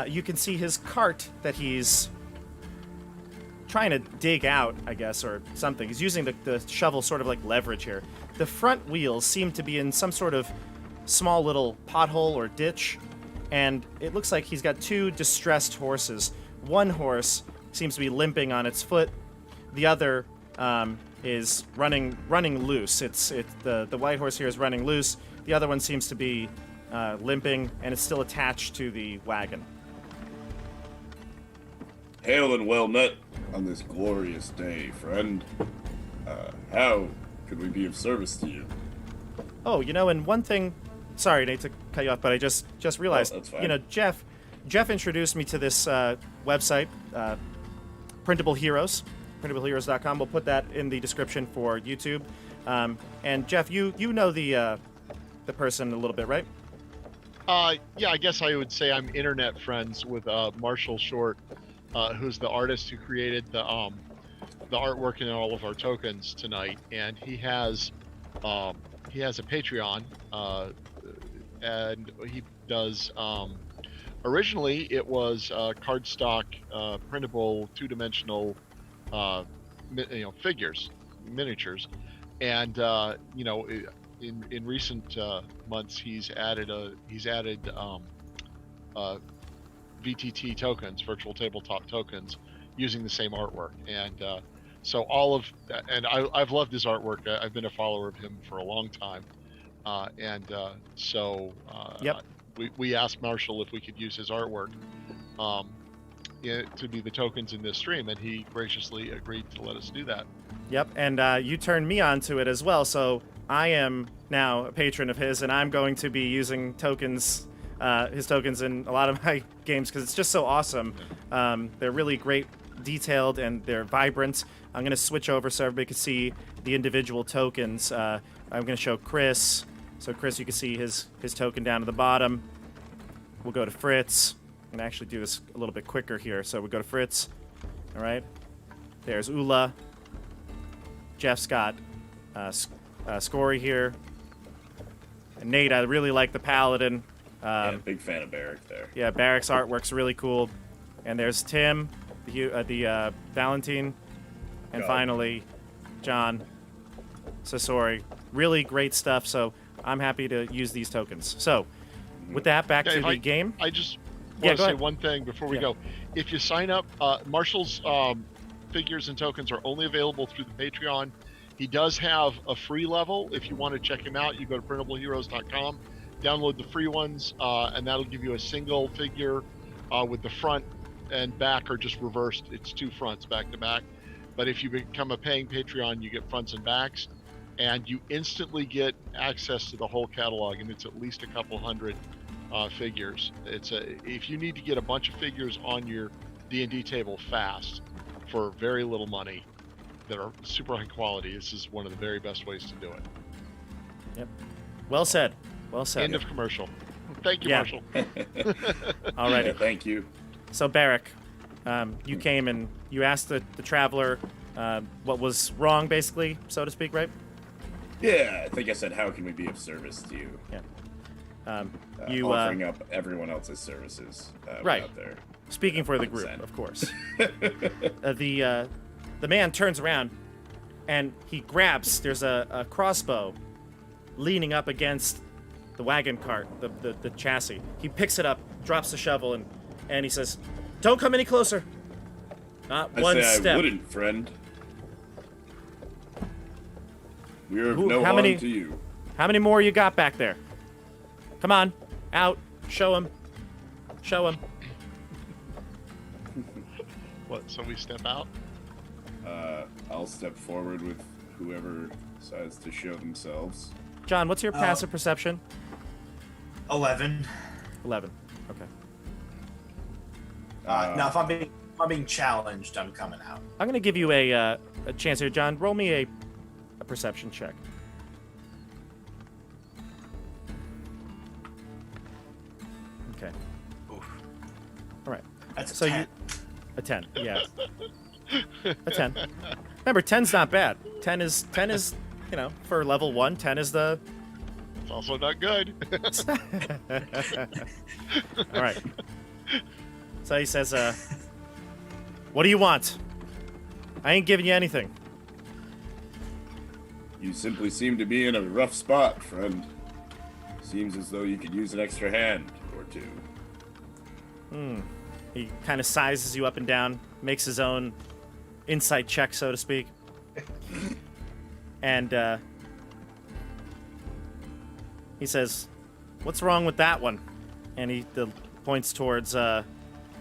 You can see his cart that he's trying to dig out, I guess, or something. He's using the shovel sort of like leverage here. The front wheels seem to be in some sort of small little pothole or ditch, and it looks like he's got two distressed horses. One horse seems to be limping on its foot. The other is running loose. The white horse here is running loose. The other one seems to be limping, and it's still attached to the wagon. Hail and well met on this glorious day, friend. How could we be of service to you? Oh, and one thing. Sorry, Nate, to cut you off, but I just realized. that's fine. Jeff introduced me to this website, Printable Heroes, printableheroes.com. We'll put that in the description for YouTube. And Jeff, you know the person a little bit, right? Yeah, I guess I would say I'm internet friends with Marshall Short, who's the artist who created the artwork in all of our tokens tonight, and he has a Patreon, and he does. Originally, it was cardstock, printable, two-dimensional, figures, miniatures, and in recent months he's added VTT tokens, virtual tabletop tokens, using the same artwork, and so all of that, and I've loved his artwork. I've been a follower of him for a long time, Yep. we asked Marshall if we could use his artwork to be the tokens in this stream, and he graciously agreed to let us do that. Yep, and you turned me onto it as well, so I am now a patron of his, and I'm going to be using tokens, his tokens in a lot of my games because it's just so awesome. They're really great, detailed, and they're vibrant. I'm going to switch over so everybody can see the individual tokens. I'm going to show Chris. So Chris, you can see his token down at the bottom. We'll go to Fritz. I'm going to actually do this a little bit quicker here. So we go to Fritz. All right. There's Ula. Jeff's got Scory here. And Nate, I really like the Paladin. Big fan of Barrick there. Yeah, Barrick's artwork's really cool. And there's Tim, the Valentine. And finally, John Sasori. Really great stuff, so I'm happy to use these tokens. So, with that, back to the game. I just want to say ahead. one thing before we go. If you sign up, Marshall's figures and tokens are only available through the Patreon. He does have a free level. If you want to check him out, you go to printableheroes.com, download the free ones, and that'll give you a single figure with the front and back are just reversed. It's two fronts back to back. But if you become a paying Patreon, you get fronts and backs, and you instantly get access to the whole catalog, and it's at least a couple hundred figures. If you need to get a bunch of figures on your D&D table fast for very little money that are super high quality, this is one of the very best ways to do it. Yep. Well said. Well said. End of commercial. Thank you, Yeah. Marshall. All right. Yeah, thank you. So, Barrick, you came and you asked the traveler what was wrong, basically, so to speak, right? Yeah, I think I said, how can we be of service to you? Yeah. Offering up everyone else's services Right. out there. Speaking for the group, Consent. of course. The man turns around and he grabs. There's a crossbow leaning up against the wagon cart, the chassis. He picks it up, drops the shovel, and he says, "Don't come any closer. Not I one say step." I wouldn't, friend. We're of Who- no how harm many- to you. How many more you got back there? Come on, out. Show him. Show him. What, so we step out? I'll step forward with whoever decides to show themselves. John, what's your passive perception? 11. 11. Okay. Now, if I'm being challenged, I'm coming out. I'm gonna give you a chance here, John. Roll me a perception check. Okay. Oof. All right. That's So a you- 10. A 10. Yeah. A 10. Remember, 10's not bad. 10 is for level 1, 10 is the. It's also not good. All right. So he says, "What do you want? I ain't giving you anything." You simply seem to be in a rough spot, friend. Seems as though you could use an extra hand or two. He kind of sizes you up and down, makes his own insight check, so to speak. And he says, "What's wrong with that one?" And he points towards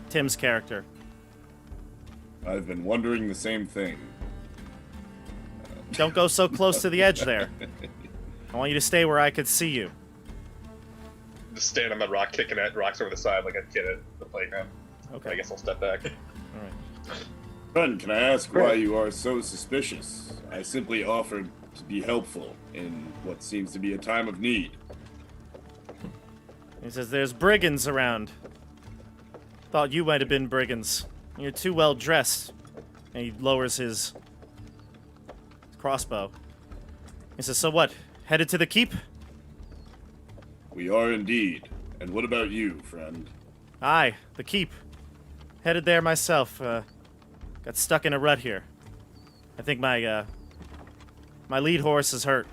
Tim's character. I've been wondering the same thing. Don't go so close to the edge there. I want you to stay where I could see you. Just stand on the rock, kicking at rocks over the side like a kid at the playground. Okay. I guess I'll step back. All right. Friend, can I ask why you are so suspicious? I simply offered to be helpful in what seems to be a time of need. He says, "There's brigands around. Thought you might have been brigands. You're too well dressed." And he lowers his crossbow. He says, "So what? Headed to the keep?" We are indeed. And what about you, friend? Aye, the keep. Headed there myself. Got stuck in a rut here. I think my lead horse is hurt.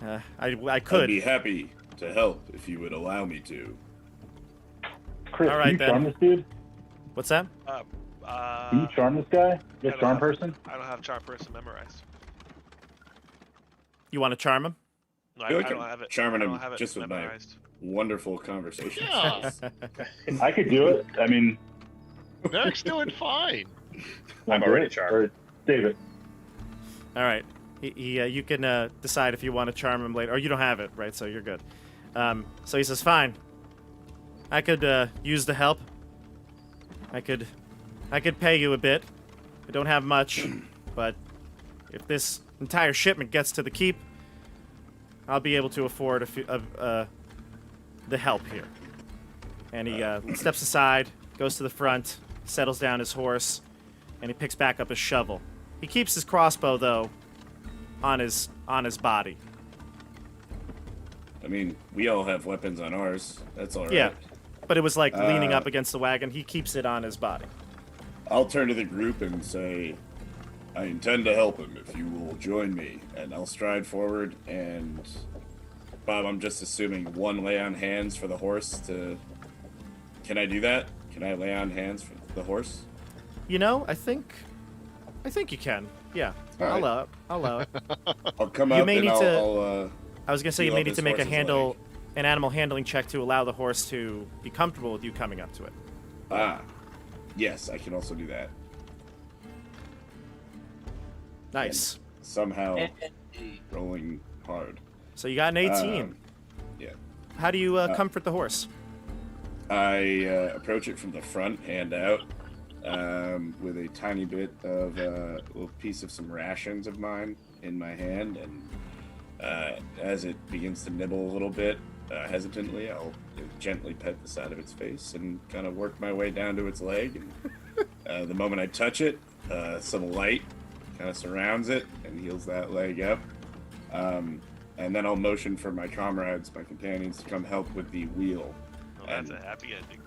I could. I'd be happy to help if you would allow me to. Chris, All right, can you then. charm this dude? What's that? Can you charm this guy? You a don't charm have- person? I don't have charm person memorized. You want to charm him? No, I feel like I don't I'm have it. charming I him don't have it just with my memorized. wonderful conversation. Yeah, I could do it. I mean, Derek's doing fine. I'm already charmed. Or save it. All right. You can decide if you want to charm him later, or you don't have it, right? So you're good. So he says, "Fine. I could use the help. I could pay you a bit. I don't have much, but if this entire shipment gets to the keep, I'll be able to afford the help here." And he steps aside, goes to the front, settles down his horse, and he picks back up his shovel. He keeps his crossbow though on his body. I mean, we all have weapons on ours. That's all right. Yeah, but it was like leaning Uh, up against the wagon. He keeps it on his body. I'll turn to the group and say, I intend to help him if you will join me. And I'll stride forward and... Bob, I'm just assuming one lay on hands for the horse to... Can I do that? Can I lay on hands for the horse? You know, I think you can. Yeah, All right. I'll allow it. I'll come You up may and need I'll, to- I'll I was gonna say you Feel may up need his to make a horse's an animal handling check to allow the horse to be comfortable with you coming up to it. yes, I can also do that. Nice. Somehow rolling hard. So you got an 18. Yeah. How do you comfort the horse? I approach it from the front, hand out, with a tiny bit of a little piece of some rations of mine in my hand, and as it begins to nibble a little bit, hesitantly, I'll gently pet the side of its face and kind of work my way down to its leg. And the moment I touch it, some light kind of surrounds it and heals that leg up. And then I'll motion for my comrades, my companions, to come help with the wheel. Oh, that's a happy ending.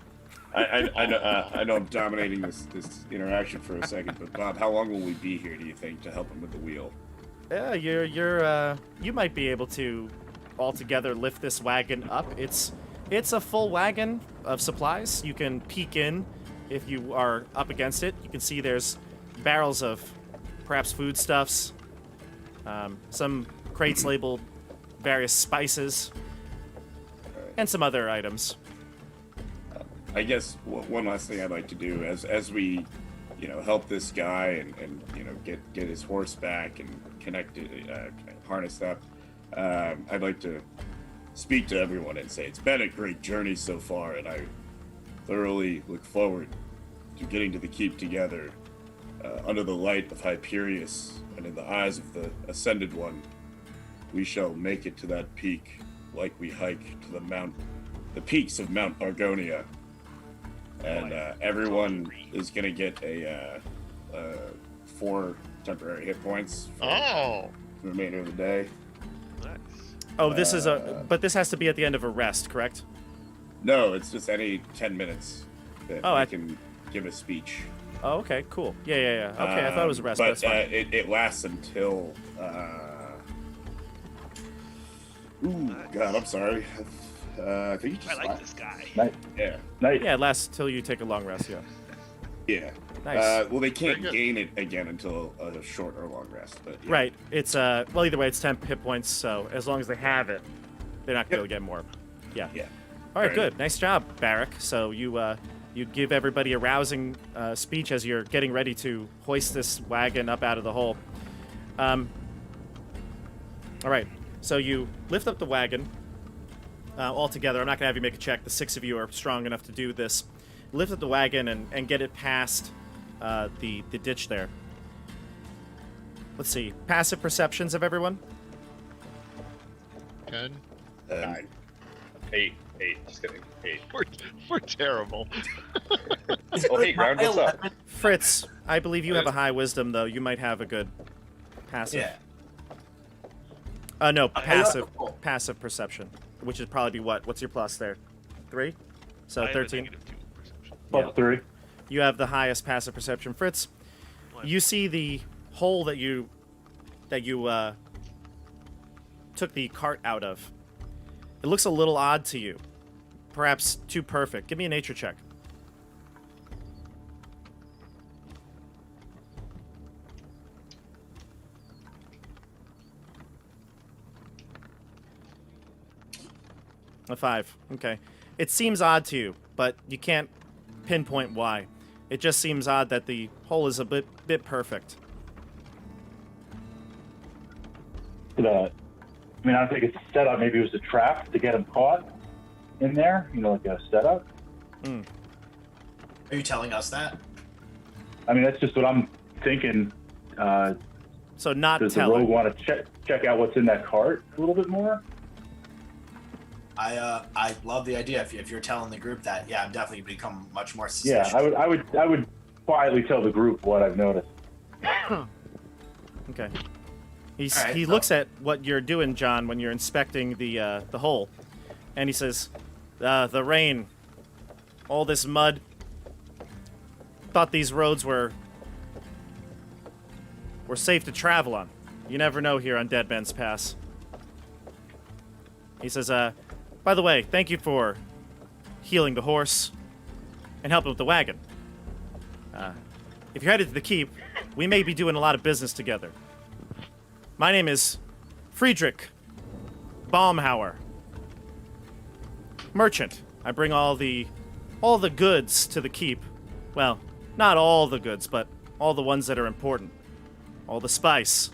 I know I'm dominating this interaction for a second, but Bob, how long will we be here, do you think, to help him with the wheel? Yeah, you might be able to altogether lift this wagon up. It's a full wagon of supplies. You can peek in if you are up against it. You can see there's barrels of perhaps foodstuffs, some crates labeled various spices, and some other items. I guess one last thing I'd like to do as we, help this guy and get his horse back and connected, harnessed up. I'd like to speak to everyone and say it's been a great journey so far, and I thoroughly look forward to getting to the keep together under the light of Hyperius and in the eyes of the Ascended One. We shall make it to that peak like we hike to the peaks of Mount Argonia. And everyone is going to get a 4 temporary hit points for the remainder of the day. Nice. Oh, this is but this has to be at the end of a rest, correct? No, it's just any 10 minutes that Oh, I I- can give a speech. Oh, okay, cool. Yeah. Okay, I thought it was a rest, but But that's fine. it lasts until... Ooh, God, I'm sorry. I think you just... I like this guy. Nice. Yeah. Nice. Yeah, it lasts till you take a long rest, yeah. Yeah. Nice. Well, they can't Very good. gain it again until a short or long rest. But yeah. Right. It's well, either way, it's 10 hit points. So as long as they have it, they're not going to get more. Yeah. Yeah. All right. Very Good. Nice job, Barrack. So you give everybody a rousing speech as you're getting ready to hoist this wagon up out of the hole. All right. So you lift up the wagon all together. I'm not going to have you make a check. The 6 of you are strong enough to do this. Lift up the wagon and get it past the ditch there. Let's see. Passive perceptions of everyone? 10. 9. 8. Just kidding. 8. We're terrible. Oh, hey, Ground, what's up? Fritz, I believe you have a high wisdom, though. You might have a good passive. Yeah. No, I passive. love the poll. Passive perception, which would probably be what? What's your plus there? 3? So I have a 13. -2 perception. Plus 3. You have the highest passive perception. Fritz, What? you see the hole that you took the cart out of. It looks a little odd to you. Perhaps too perfect. Give me a nature check. A 5. Okay. It seems odd to you, but you can't pinpoint why. It just seems odd that the hole is a bit perfect. I mean, I don't think it's a setup. Maybe it was a trap to get him caught in there. Like a setup. Are you telling us that? I mean, that's just what I'm thinking. So not Does the rogue telling. want to check out what's in that cart a little bit more? I love the idea. If you're telling the group that, yeah, I'm definitely become much more Yeah, suspicious. I would quietly tell the group what I've noticed. Okay. All right, He so- looks at what you're doing, John, when you're inspecting the hole, and he says, "The rain, all this mud. Thought these roads were safe to travel on. You never know here on Dead Man's Pass." He says, "By the way, thank you for healing the horse and helping with the wagon. If you're headed to the keep, we may be doing a lot of business together. My name is Friedrich Baumhauer. Merchant. I bring all the goods to the keep. Well, not all the goods, but all the ones that are important. All the spice.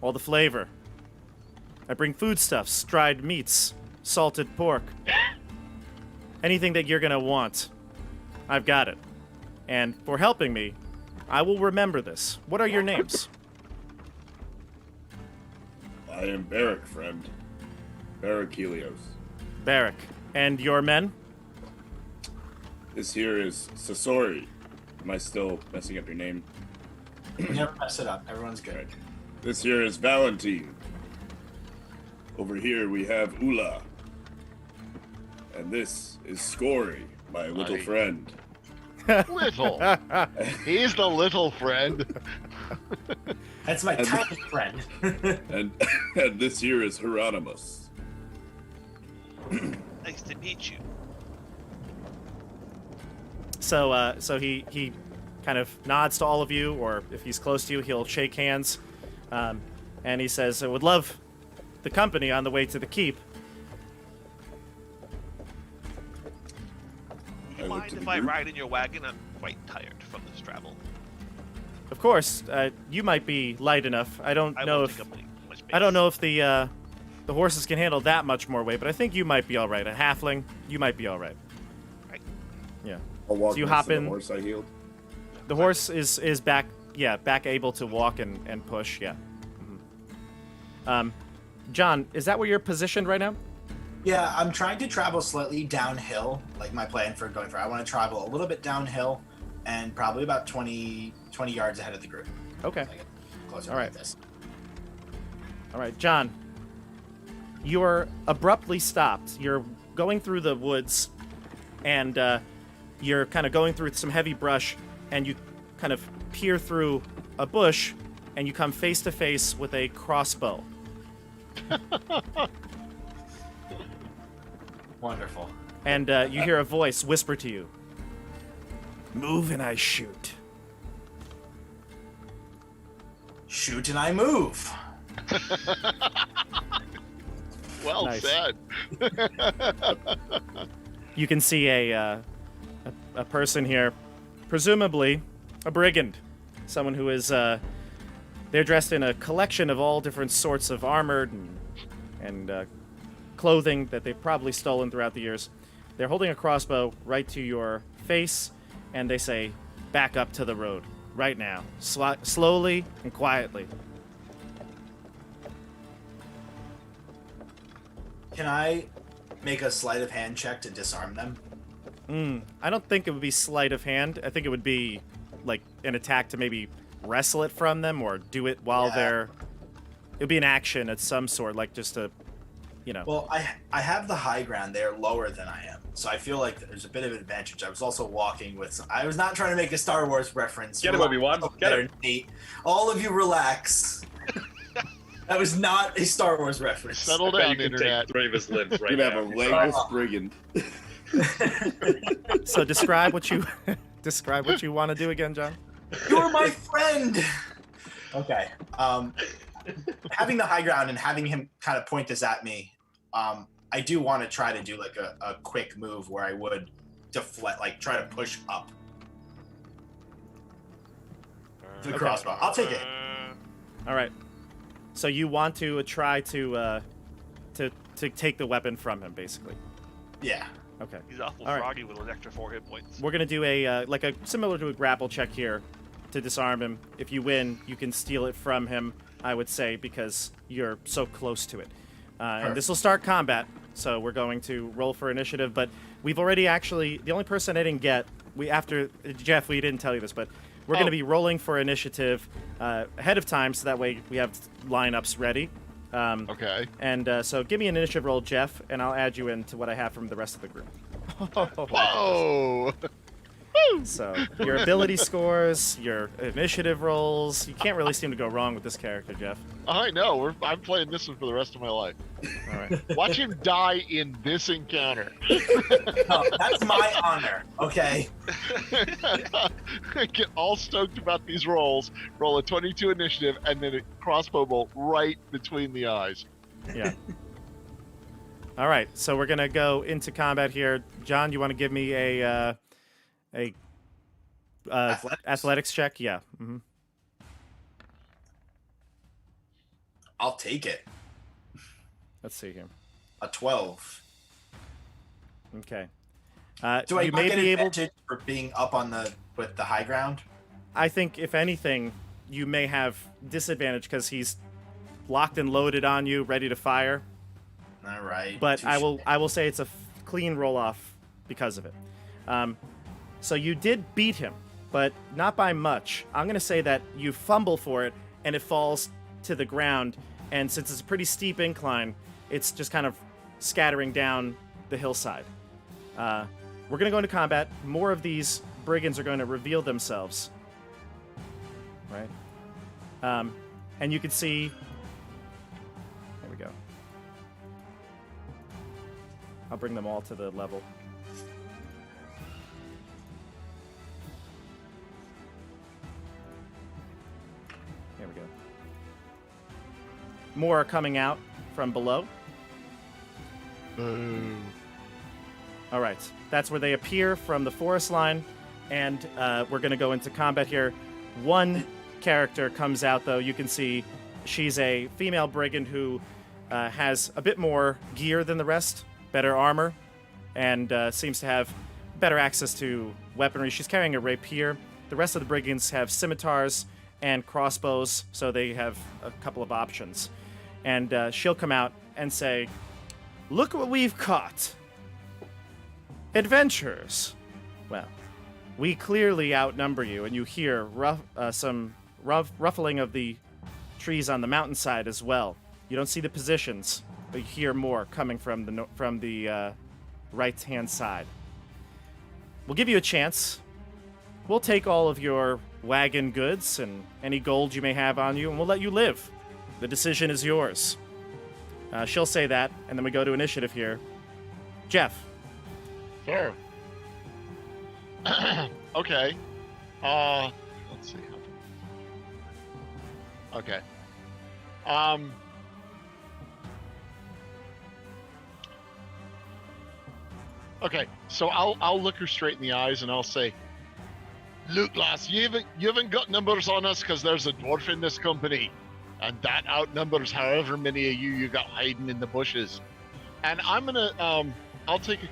All the flavor. I bring foodstuffs, dried meats, salted pork. Anything that you're gonna want, I've got it. And for helping me, I will remember this. What are your names?" I am Barrack, friend. Barrack Helios. Barrack. And your men? This here is Sasori. Am I still messing up your name? Never mess it up. Everyone's good. Right. This here is Valentine. Over here we have Ula. And this is Scory, my little Hi. friend. Little. He's the little friend. That's my tiny friend. And and this here is Hieronymus. Nice to meet you. So he kind of nods to all of you, or if he's close to you, he'll shake hands, and he says, "I would love the company on the way to the keep." Do you I look mind to the if I group. ride in your wagon? I'm quite tired from this travel. Of course, you might be light enough. I don't I know won't if take up much space. I don't know if the horses can handle that much more weight, but I think you might be all right. A halfling, you might be all right. Right. Yeah. I'll walk So you next hop to the in. horse I healed. The horse is back. Yeah, back able to walk and push. Yeah. John, is that where you're positioned right now? Yeah, I'm trying to travel slightly downhill, like my plan for going for. I want to travel a little bit downhill and probably about 20 yards ahead of the group. Okay. So I get closer All right. like this. All right, John. You're abruptly stopped. You're going through the woods, and you're kind of going through some heavy brush, and you kind of peer through a bush, and you come face to face with a crossbow. Wonderful. And you hear a voice whisper to you, "Move and I shoot." Shoot and I move. Well Nice. said. You can see a person here, presumably a brigand, someone who is they're dressed in a collection of all different sorts of armored and clothing that they've probably stolen throughout the years. They're holding a crossbow right to your face, and they say, "Back up to the road right now, slowly and quietly." Can I make a sleight of hand check to disarm them? I don't think it would be sleight of hand. I think it would be like an attack to maybe wrestle it from them or do it while they're. It would be an action of some sort, like just a, you know. Well, I have the high ground. They're lower than I am, so I feel like there's a bit of an advantage. I was also walking with. I was not trying to make a Star Wars reference. Get him, Obi-Wan. Get him. Nate. All of you relax. That was not a Star Wars reference. Settle I bet down, you can internet. take 3 of his limbs right You're gonna now. have a legless brigand. So describe what you want to do again, John. You're my friend. Okay. Having the high ground and having him kind of point this at me, I do want to try to do like a quick move where I would deflect, like try to push up the crossbow. I'll take it. All right. So you want to try to take the weapon from him, basically. Yeah. Okay. He's awful All right. froggy with an extra 4 hit points. We're gonna do a like a similar to a grapple check here to disarm him. If you win, you can steal it from him. I would say because you're so close to it. And this will start combat, so we're going to roll for initiative. But we've already actually the only person I didn't get. Jeff, we didn't tell you this, but we're going to be rolling for initiative ahead of time, so that way we have lineups ready. Okay. And so give me an initiative roll, Jeff, and I'll add you into what I have from the rest of the group. Whoa! So your ability scores, your initiative rolls. You can't really seem to go wrong with this character, Jeff. I know. I'm playing this one for the rest of my life. All right. Watch him die in this encounter. No, that's my honor. Okay. Get all stoked about these rolls. Roll a 22 initiative, and then a crossbow bolt right between the eyes. Yeah. All right. So we're gonna go into combat here. John, you want to give me a athletics check? Yeah. Mm-hmm. I'll take it. Let's see here. A 12. Okay. Do I you not may get be able. advantage for being up on with the high ground? I think if anything, you may have disadvantage because he's locked and loaded on you, ready to fire. All right. But I touche. will say it's a clean roll off because of it. So you did beat him, but not by much. I'm going to say that you fumble for it and it falls to the ground. And since it's a pretty steep incline, it's just kind of scattering down the hillside. We're going to go into combat. More of these brigands are going to reveal themselves. Right? And you can see... There we go. I'll bring them all to the level. There we go. More are coming out from below. Boo. All right. That's where they appear from the forest line. And we're going to go into combat here. One character comes out, though. You can see she's a female brigand who has a bit more gear than the rest, better armor, and seems to have better access to weaponry. She's carrying a rapier. The rest of the brigands have scimitars and crossbows, so they have a couple of options. And she'll come out and say, "Look what we've caught. Adventurers. Well, we clearly outnumber you," and you hear some ruffling of the trees on the mountainside as well. You don't see the positions, but you hear more coming from the right-hand side. We'll give you a chance. We'll take all of your wagon goods and any gold you may have on you, and we'll let you live. The decision is yours. She'll say that, and then we go to initiative here. Jeff. Sure. Okay. Let's see. Okay. Okay. So I'll look her straight in the eyes and I'll say, "Look, lass, you haven't got numbers on us because there's a dwarf in this company, and that outnumbers however many of you got hiding in the bushes. And I'm gonna I'll take a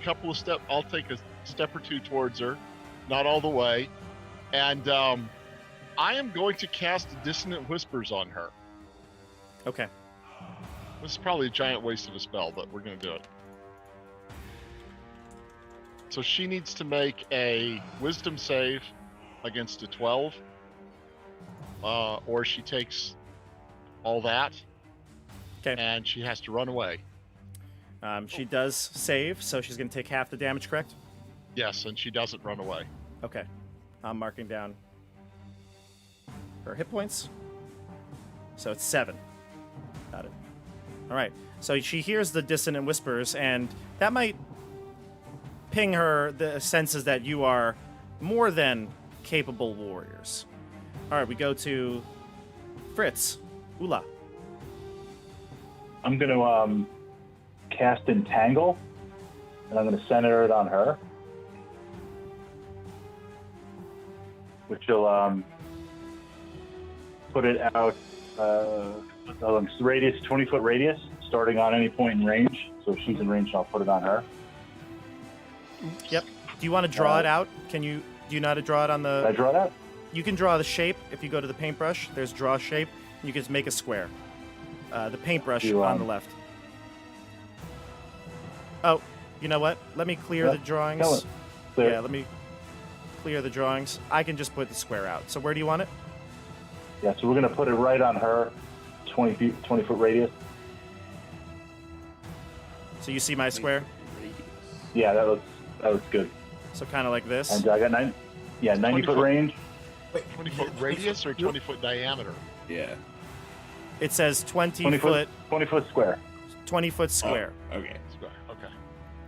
step or two towards her, not all the way, and I am going to cast Dissonant Whispers on her. Okay. This is probably a giant waste of a spell, but we're going to do it. So she needs to make a wisdom save against a 12, or she takes all that, Okay. and she has to run away. She does save, so she's going to take half the damage, correct? Yes, and she doesn't run away. Okay. I'm marking down her hit points. So it's 7. Got it. All right. So she hears the dissonant whispers, and that might ping her the senses that you are more than capable warriors. All right, we go to Fritz. Ula. I'm going to cast Entangle, and I'm going to center it on her, which will put it out radius, 20-foot radius, starting on any point in range. So if she's in range, I'll put it on her. Yep. Do you want to draw it out? Do you know how to draw it on Can I the... draw it out? You can draw the shape. If you go to the paintbrush, there's draw shape. You can just make a square. The paintbrush on the left. Oh, you know what? Let me clear Yeah, the drawings. kill it. Clear. Yeah, let me clear the drawings. I can just put the square out. So where do you want it? Yeah, so we're going to put it right on her, 20-foot radius. So you see my square? Yeah, that looks good. So kind of like this. And I got 90-foot 20-foot. range. 20-foot radius or 20-foot diameter? Yeah. It says 20 20-foot foot, 20-foot square. 20 foot square. Okay. Square. Okay.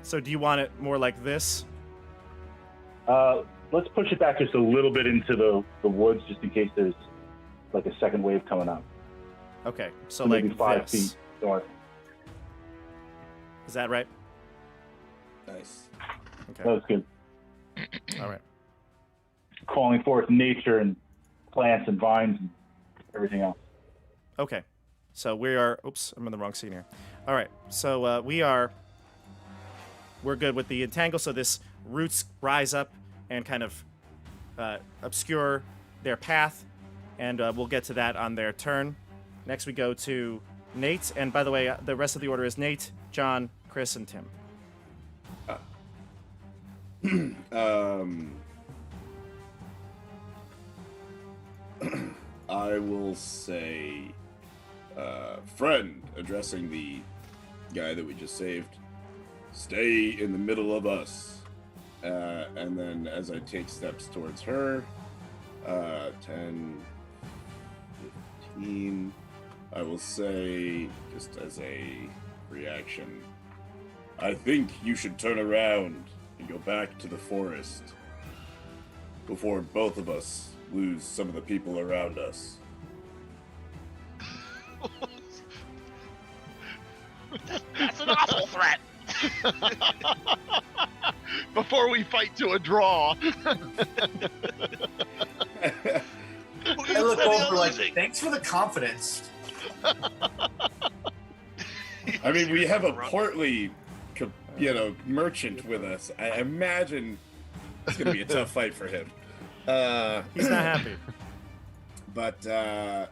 So do you want it more like this? Let's push it back just a little bit into the woods, just in case there's like a second wave coming up. Okay. So Maybe like 5 this. feet north. Is that right? Nice. Okay. That was good. All right. Calling forth nature and plants and vines and everything else. Okay. So we are... Oops, I'm in the wrong scene here. All right. So we're good with the entangle. So this roots rise up and kind of obscure their path. And we'll get to that on their turn. Next we go to Nate. And by the way, the rest of the order is Nate, John, Chris, and Tim. I will say, friend, addressing the guy that we just saved, stay in the middle of us. And then as I take steps towards her, 10, 15, I will say, just as a reaction, I think you should turn around and go back to the forest before both of us lose some of the people around us. That's an awful threat. Before we fight to a draw. I look over like, thanks for the confidence. I mean, we have a portly, merchant with us. I imagine it's going to be a tough fight for him. He's not happy. But, Bob,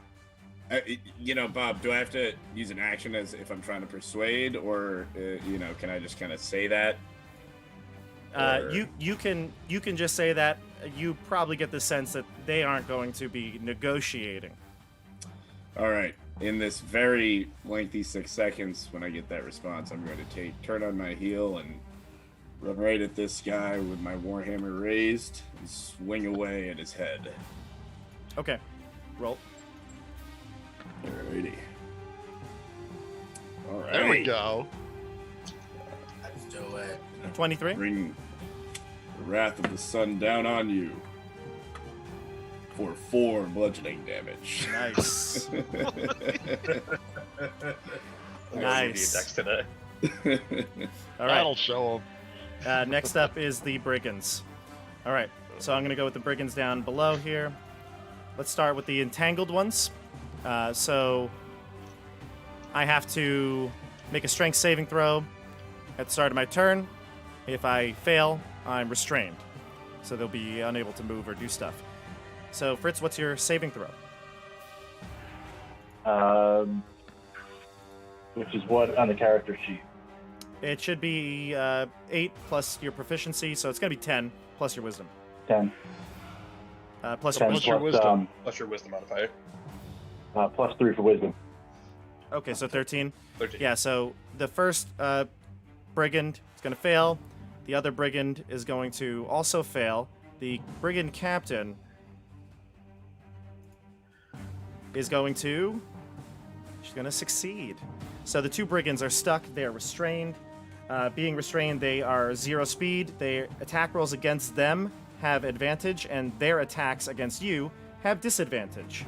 do I have to use an action as if I'm trying to persuade, or, can I just kind of say that? Or- You can just say that. You probably get the sense that they aren't going to be negotiating. All right. In this very lengthy 6 seconds, when I get that response, I'm going to turn on my heel and run right at this guy with my warhammer raised and swing away at his head. Okay. Roll. Alrighty. All right. There we go. Let's do it. 23. Bring the wrath of the sun down on you for 4 bludgeoning damage. Nice. I'm Nice. Dex today. All That'll right. show them. Next up is the brigands. All right. So I'm going to go with the brigands down below here. Let's start with the entangled ones. So I have to make a strength saving throw at the start of my turn. If I fail, I'm restrained. So they'll be unable to move or do stuff. So, Fritz, what's your saving throw? Which is what on the character sheet? It should be 8 plus your proficiency, so it's going to be 10 plus your wisdom. 10. Plus 10 your Plus your wisdom. wisdom. Plus your wisdom modifier. Plus 3 for wisdom. Okay, so 13. 13. Yeah, so the first brigand is going to fail. The other brigand is going to also fail. The brigand captain is going to... She's going to succeed. So the two brigands are stuck. They are restrained. Being restrained, they are 0 speed. Their attack rolls against them have advantage, and their attacks against you have disadvantage.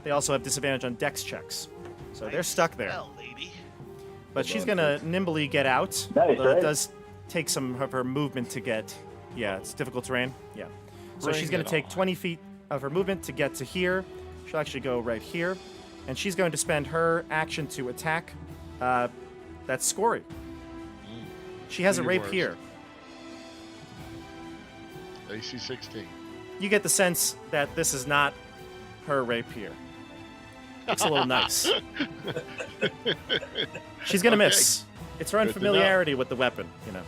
They also have disadvantage on dex checks. So they're stuck there. Well, lady. But she's going to nimbly get out. Nice, although it right? does take some of her movement to get... Yeah, it's difficult terrain. Yeah. So Bring she's going it to take on. 20 feet of her movement to get to here. She'll actually go right here. And she's going to spend her action to attack that Scory. She has a Do your rape worst. here. AC 16. You get the sense that this is not her rapier. Looks a little nice. She's gonna Okay. miss. It's her Good to unfamiliarity with the weapon, you know.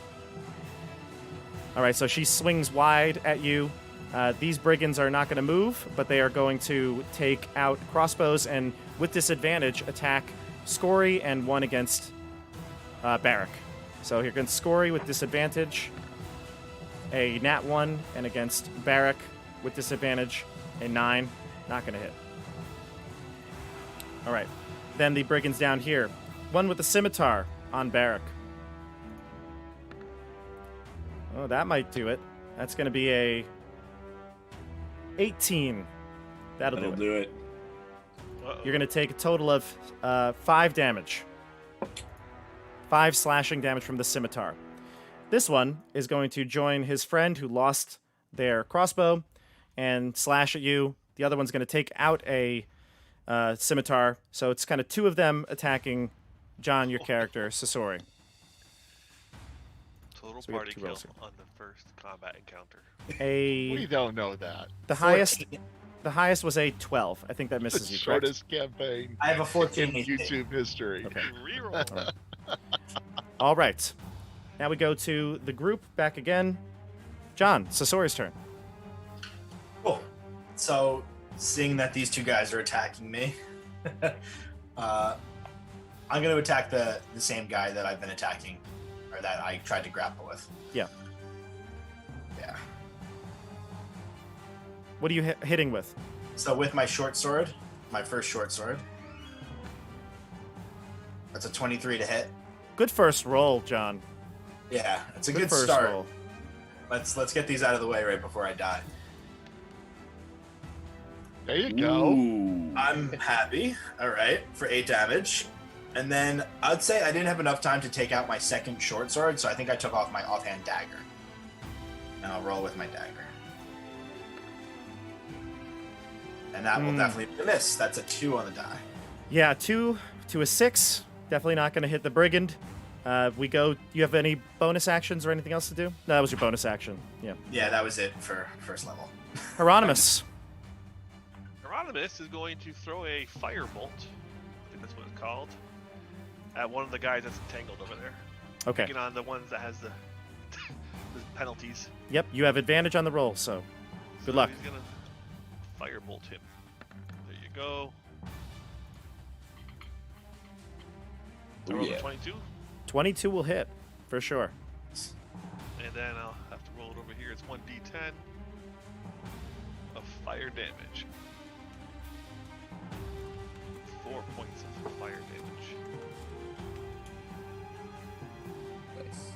All right, so she swings wide at you. These brigands are not going to move, but they are going to take out crossbows and, with disadvantage, attack Scory and one against Barrack. So here against Scory with disadvantage, a nat 1, and against Barrack with disadvantage, a 9. Not going to hit. All right. Then the brigands down here. One with the scimitar on Barrack. Oh, that might do it. That's going to be a 18. That'll That'll do it. do it. Uh-oh. You're going to take a total of 5 damage. 5 slashing damage from the scimitar. This one is going to join his friend who lost their crossbow and slash at you. The other one's going to take out a scimitar. So it's kind of 2 of them attacking John, your character, Sasori. Total So we have party 2 kill rolls here. on the first combat encounter. We don't know that. The highest 14. the highest was a 12. I think that The misses you, correct? shortest campaign I have a 14 in AC. YouTube history. Okay. Reroll. All right. Now we go to the group back again. John, Sasori's turn. Cool. So, seeing that these 2 guys are attacking me, I'm going to attack the same guy that I've been attacking, or that I tried to grapple with. Yeah. Yeah. What are you hitting with? So with my short sword, my first short sword, that's a 23 to hit. Good first roll, John. Yeah, it's a good first start. roll. Let's get these out of the way right before I die. There you go. Ooh. I'm happy. All right, for 8 damage. And then I'd say I didn't have enough time to take out my second short sword, so I think I took off my offhand dagger. And I'll roll with my dagger. And that will definitely be a miss. That's a 2 on the die. Yeah, 2 to a 6. Definitely not going to hit the brigand. We go. You have any bonus actions or anything else to do? No, that was your bonus action. Yeah. Yeah, that was it for first level. Hieronymus. Hieronymus is going to throw a firebolt, I think that's what it's called, at one of the guys that's entangled over there. Okay. Picking on the ones that has the penalties. Yep. You have advantage on the roll, so good So luck. He's gonna firebolt him. There you go. I Ooh, rolled yeah. a 22, 22 will hit for sure. and then I'll have to roll it over here. It's 1d10 of fire damage. 4 points of fire damage. Nice.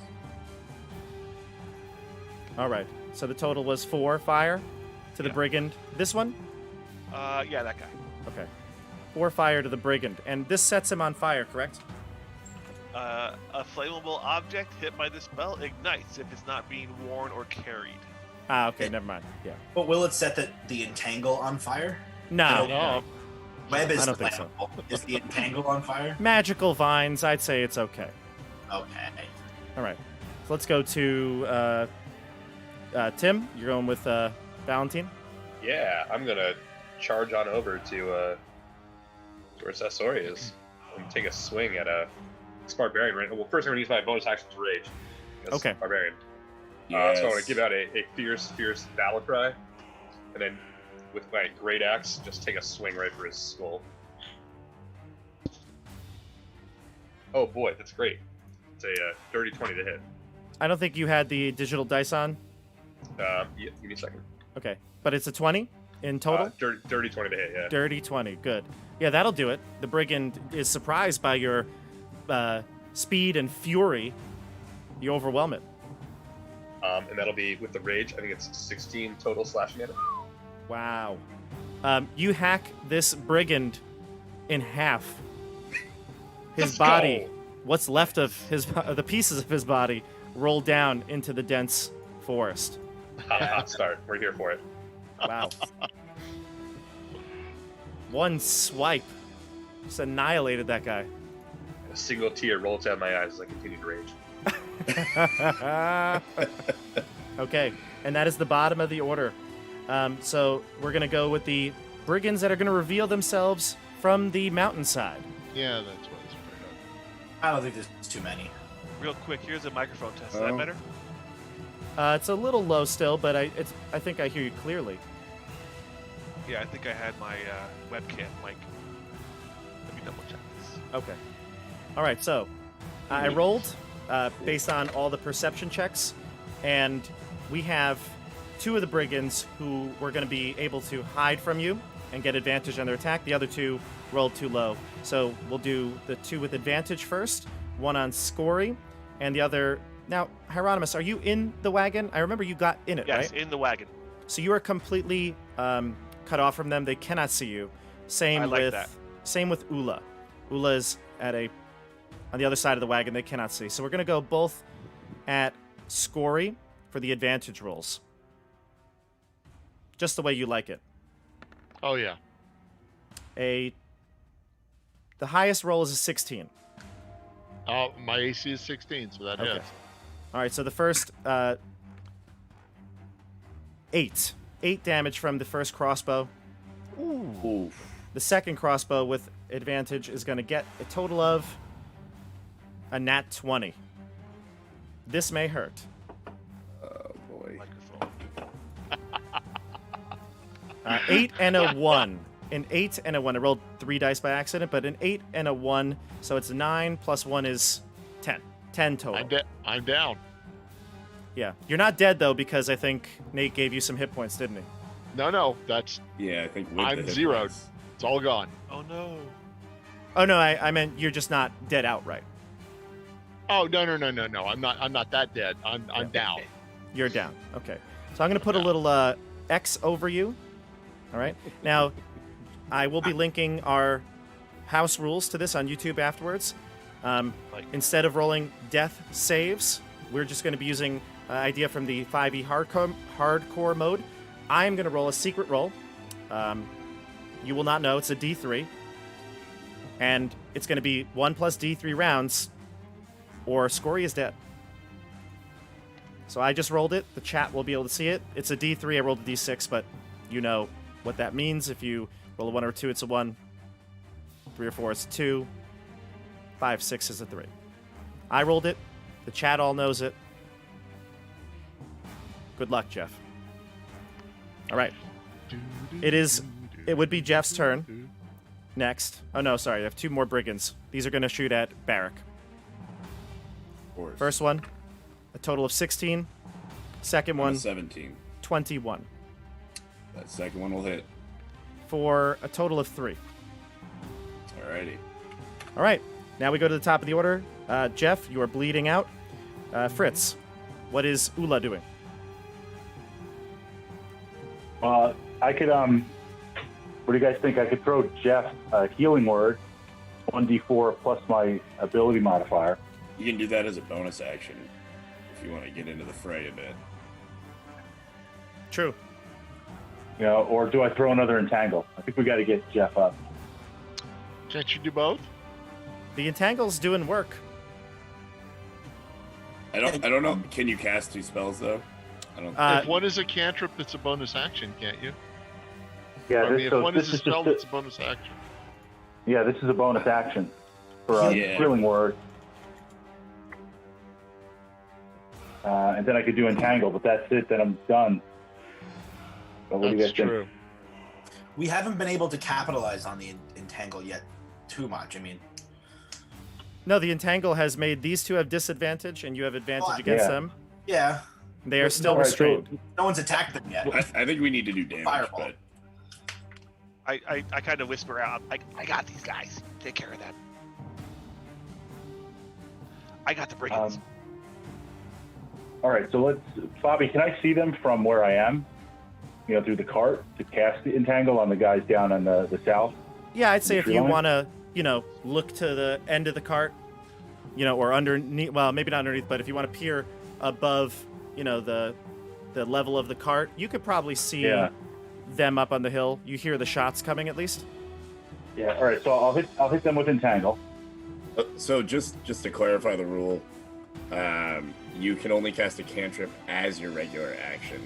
All right. So the total was 4 fire to the Yeah. brigand. This one? Yeah, that guy. Okay. 4 fire to the brigand, and this sets him on fire, correct? A flammable object hit by the spell ignites if it's not being worn or carried. Ah, okay. Never mind. Yeah. But will it set the entangle on fire? No. No. Web is I don't think so. flammable. Is the entangle on fire? Magical vines. I'd say it's okay. Okay. All right. So let's go to Tim. You're going with Valentine. Yeah, I'm gonna charge on over to where Sasori is and take a swing at It's barbarian, right? Well, first I'm gonna use my bonus action to rage. That's Okay. Barbarian. Yes. So I want to give out a fierce battle cry, and then with my great axe, just take a swing right for his skull. Oh boy, that's great. It's a dirty 20 to hit. I don't think you had the digital dice on. Yeah, give me a second. Okay, but it's a 20 in total. Dirty 20 to hit, yeah. Dirty 20. Good. Yeah, that'll do it. The brigand is surprised by your speed and fury. You overwhelm it. And that'll be with the rage. I think it's 16 total slashing damage. Wow. You hack this brigand in half. His Let's body, go. what's left of the pieces of his body, roll down into the dense forest. Hot start. We're here for it. Wow. One swipe just annihilated that guy. A single tear rolls down my eyes as I continue to rage. Okay, and that is the bottom of the order. So we're going to go with the brigands that are going to reveal themselves from the mountainside. Yeah, that's what it's afraid of. I don't think there's too many. Real quick, here's a microphone test. Is that better? It's a little low still, but I think I hear you clearly. Yeah, I think I had my webcam mic. Let me double check this. Okay. All right, so I rolled based on all the perception checks, and we have two of the brigands who were going to be able to hide from you and get advantage on their attack. The other two rolled too low. So we'll do the two with advantage first, one on Scory, and the other... Now, Hieronymus, are you in the wagon? I remember you got in it, Yes, right? in the wagon. So you are completely cut off from them. They cannot see you. Same I like with that. Same with Ula. Ula is on the other side of the wagon. They cannot see. So we're going to go both at Scory for the advantage rolls. Just the way you like it. Oh yeah. The highest roll is a 16. My AC is 16, so that Okay. hits. All right, so the first 8 damage from the first crossbow. Oof. The second crossbow with advantage is going to get a total of a nat 20. This may hurt. Oh boy. Microphone. 8 and a 1. An 8 and a 1. I rolled 3 dice by accident, but an 8 and a 1. So it's 9 plus 1 is 10. 10 total. I'm down. Yeah. You're not dead, though, because I think Nate gave you some hit points, didn't he? No, that's Yeah, I think with I'm the hit zeroed. points. it's all gone. Oh no. Oh, no, I meant you're just not dead outright. Oh no. I'm not that dead. I'm down. You're down. Okay. So I'm going to put a little X over you. All right. Now, I will be linking our house rules to this on YouTube afterwards. Instead of rolling death saves, we're just going to be using idea from the 5e hardcore mode. I'm going to roll a secret roll. You will not know. It's a D3. And it's going to be 1 plus D3 rounds, or Scory is dead. So I just rolled it. The chat will be able to see it. It's a D3. I rolled a D6, but you know what that means. If you roll a 1 or a 2, it's a 1. 3 or 4, it's a 2. 5, 6 is a 3. I rolled it. The chat all knows it. Good luck, Jeff. All right. It would be Jeff's turn next. Oh, no, sorry. I have 2 more brigands. These are going to shoot at Barrack. Of course. First one, a total of 16. Second On a one, 17. 21. That second one will hit. For a total of 3. Alrighty. All right. Now we go to the top of the order. Jeff, you are bleeding out. Fritz, what is Ula doing? I could, what do you guys think? I could throw Jeff a healing word, 1d4 plus my ability modifier. You can do that as a bonus action if you want to get into the fray a bit. True. You know, or do I throw another entangle? I think we got to get Jeff up. Can't you do both? The entangle's doing work. I don't know. Can you cast 2 spells though? I don't. If one is a cantrip, it's a bonus action, can't you? Yeah, I mean, if one is a just spell, it's a bonus action. yeah, this is a bonus action for a Yeah. healing word. and then I could do entangle, but that's it. Then I'm done. But what do you That's guys think? true. We haven't been able to capitalize on the entangle yet too much. I mean, No, the entangle has made these two have disadvantage, and you have advantage against yeah. them. yeah, They are still All right, so- restrained. no one's attacked them yet. I think we need to do damage, Fireball. but I kind of whisper out, I got these guys. Take care of them. I got the brigands. All right, so Bobby, can I see them from where I am? You know, through the cart to cast the entangle on the guys down on the south. Yeah, I'd say The if tree you line? want to, look to the end of the cart, or underneath. Well, maybe not underneath, but if you want to peer above, the level of the cart, you could probably see Yeah. them up on the hill. You hear the shots coming at least. Yeah. All right, so I'll hit them with entangle. so just to clarify the rule, you can only cast a cantrip as your regular action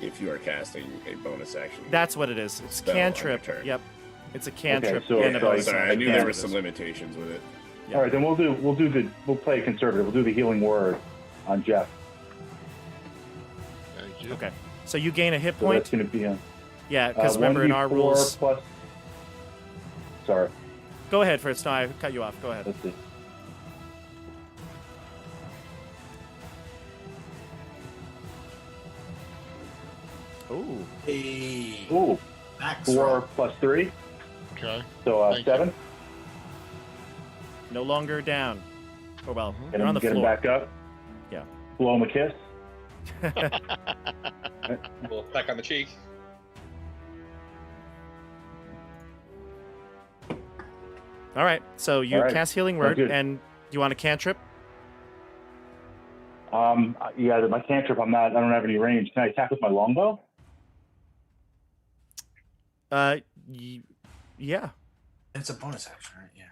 if you are casting a bonus action. That's what it is. It's Spell on your cantrip. turn. Yep. It's a cantrip so- and a so- bonus Sorry, I action. knew there Yeah. were some limitations with it. Yeah. All right, then we'll play conservative. We'll do the healing word on Jeff. Thank you. Okay. So you gain a hit So point. that's going to be Yeah, because remember in our 1d4 rules. plus. Sorry, Go ahead, Fritz. No, I cut you off. Go ahead. let's see. Ooh. Hey, Ooh, max 4 roll. plus 3, Okay. so Thank you. 7. No longer down. Oh well, Get you're on him, the get him floor. back up. Yeah. Blow him a kiss. Little peck on the cheek. All right. So you All right. cast healing Sounds word, good. and you want a cantrip? Yeah, my cantrip. I don't have any range. Can I attack with my longbow? Yeah. It's a bonus action, right? Yeah.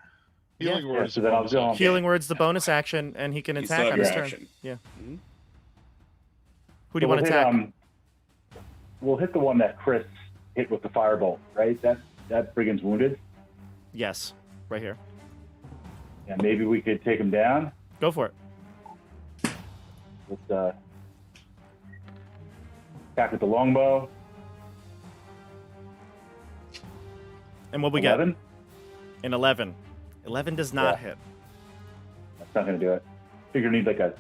Healing Yeah. word Yeah, is so a then I'll bonus go action. on. Healing word's the bonus action, and he can You still attack have on your his turn. action. Yeah. Mhm. Who do you So want to we'll attack? hit, we'll hit the one that Chris hit with the firebolt, right? That brigand's wounded. Yes, right here. Yeah, maybe we could take him down. Go for it. Let's attack with the longbow. And what we 11. get? An 11. 11 does not Yeah. hit. That's not going to do it. Figure need like a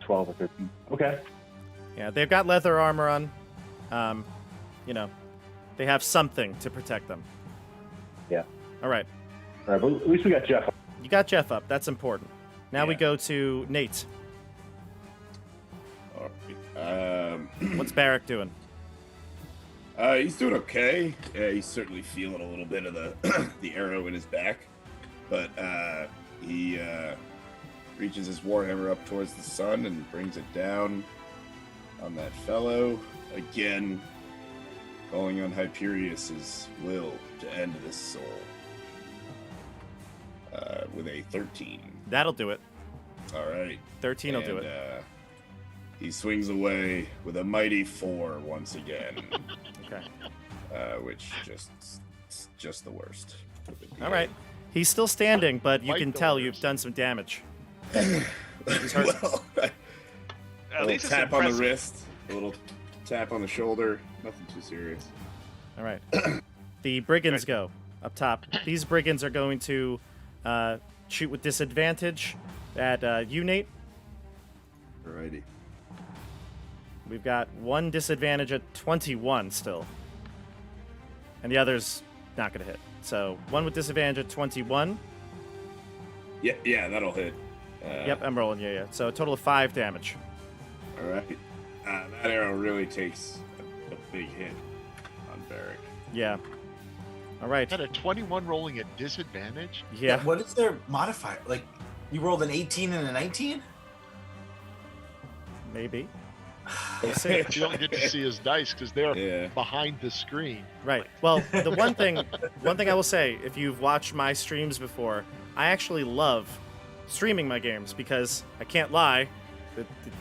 12 or 13. Okay. Yeah, they've got leather armor on. They have something to protect them. Yeah. All right. All right, but at least we got Jeff. You got Jeff up. That's important. Now we Yeah. go to Nate. All right. What's Barrack doing? He's doing okay. He's certainly feeling a little bit of the the arrow in his back, but he reaches his warhammer up towards the sun and brings it down on that fellow again, calling on Hyperious's will to end this soul with a 13. That'll do it. All right. 13 will do And, it. he swings away with a mighty 4 once again. Okay. Which just the worst. All right. He's still standing, but you Quite can the tell worst. you've done some damage. Well, a At little least it's tap on the impressive. wrist, a little tap on the shoulder. Nothing too serious. All right. The brigands go up top. These brigands are going to shoot with disadvantage at you, Nate. Alrighty. We've got one disadvantage at 21 still. And the other's not going to hit. So one with disadvantage at 21. Yeah, that'll hit. Yep, I'm rolling. Yeah. So a total of 5 damage. All right. That arrow really takes a big hit on Barrack. Yeah. All right. Had a 21 rolling at disadvantage. Yeah. What is their modifier? Like, you rolled an 18 and a 19? Maybe. We'll see. You don't get to see his dice because they're Yeah. behind the screen. Right. Well, the one thing I will say, if you've watched my streams before, I actually love streaming my games because I can't lie,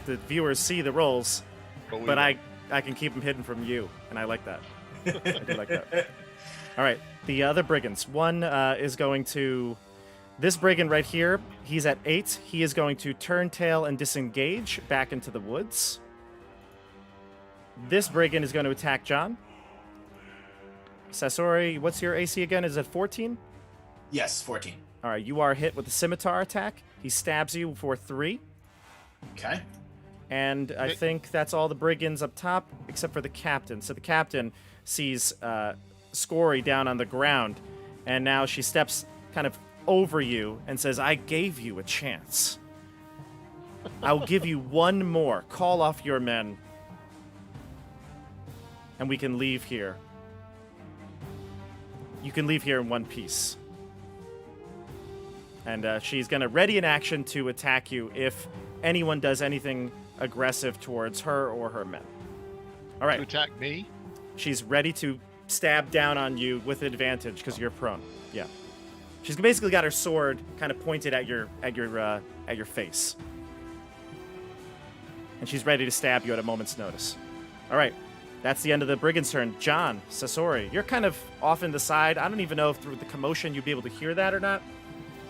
the viewers see the rolls, but I can keep them hidden from you, and I like that. I do like that. All right. The other brigands. One is going to This brigand right here, he's at 8. He is going to turn tail and disengage back into the woods. This brigand is going to attack John. Sasori, what's your AC again? Is it 14? Yes, 14. All right, you are hit with the scimitar attack. He stabs you for 3. Okay. And I think that's all the brigands up top, except for the captain. So the captain sees Scory down on the ground, and now she steps kind of over you and says, I gave you a chance. I'll give you one more. Call off your men, and we can leave here. You can leave here in one piece. And she's going to ready an action to attack you if anyone does anything aggressive towards her or her men. All right. To attack me? She's ready to stab down on you with advantage because you're prone. Yeah. She's basically got her sword kind of pointed at your face. And she's ready to stab you at a moment's notice. All right. That's the end of the brigand's turn. John, Sasori, you're kind of off in the side. I don't even know if through the commotion you'd be able to hear that or not.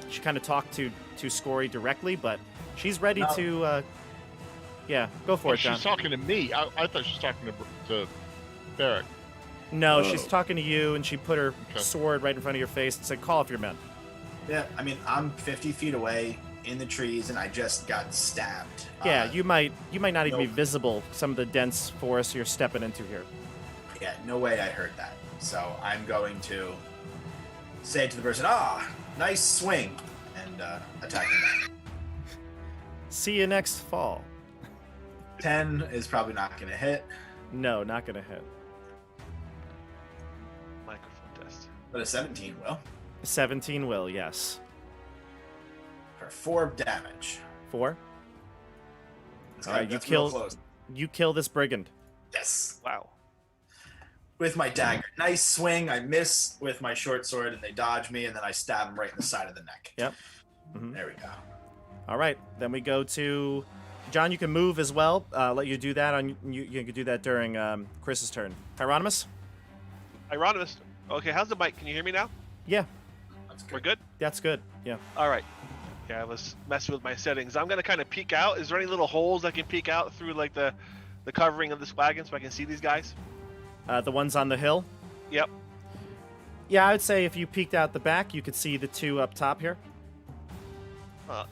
She kind of talked to Scory directly, but she's ready to... yeah, go for it, John. She's talking to me. I thought she was talking to Barrick. No, she's talking to you, and she put her sword right in front of your face and said, call off your men. Yeah, I mean, I'm 50 feet away in the trees, and I just got stabbed. Yeah, you might not even be visible, some of the dense forest you're stepping into here. Yeah, no way I heard that. So I'm going to say to the person, nice swing, and attack him back. See you next fall. 10 is probably not going to hit. No, not going to hit. Microphone test. But a 17 will. 17 will, yes. For 4 damage. 4? That's All right, that's real close. You kill this brigand. Yes. Wow. With my dagger. Nice swing. I miss with my short sword, and they dodge me, and then I stab them right in the side of the neck. Yep. Mm-hmm. There we go. All right, then we go to... John, you can move as well. Let you do that. You can do that during Chris's turn. Hieronymus? Hieronymus. Okay, how's the mic? Can you hear me now? Yeah, That's We're good. good? that's good. Yeah. All right. Yeah, I was messing with my settings. I'm going to kind of peek out. Is there any little holes I can peek out through, like, the covering of this wagon so I can see these guys? The ones on the hill? Yep. Yeah, I would say if you peeked out the back, you could see the 2 up top here.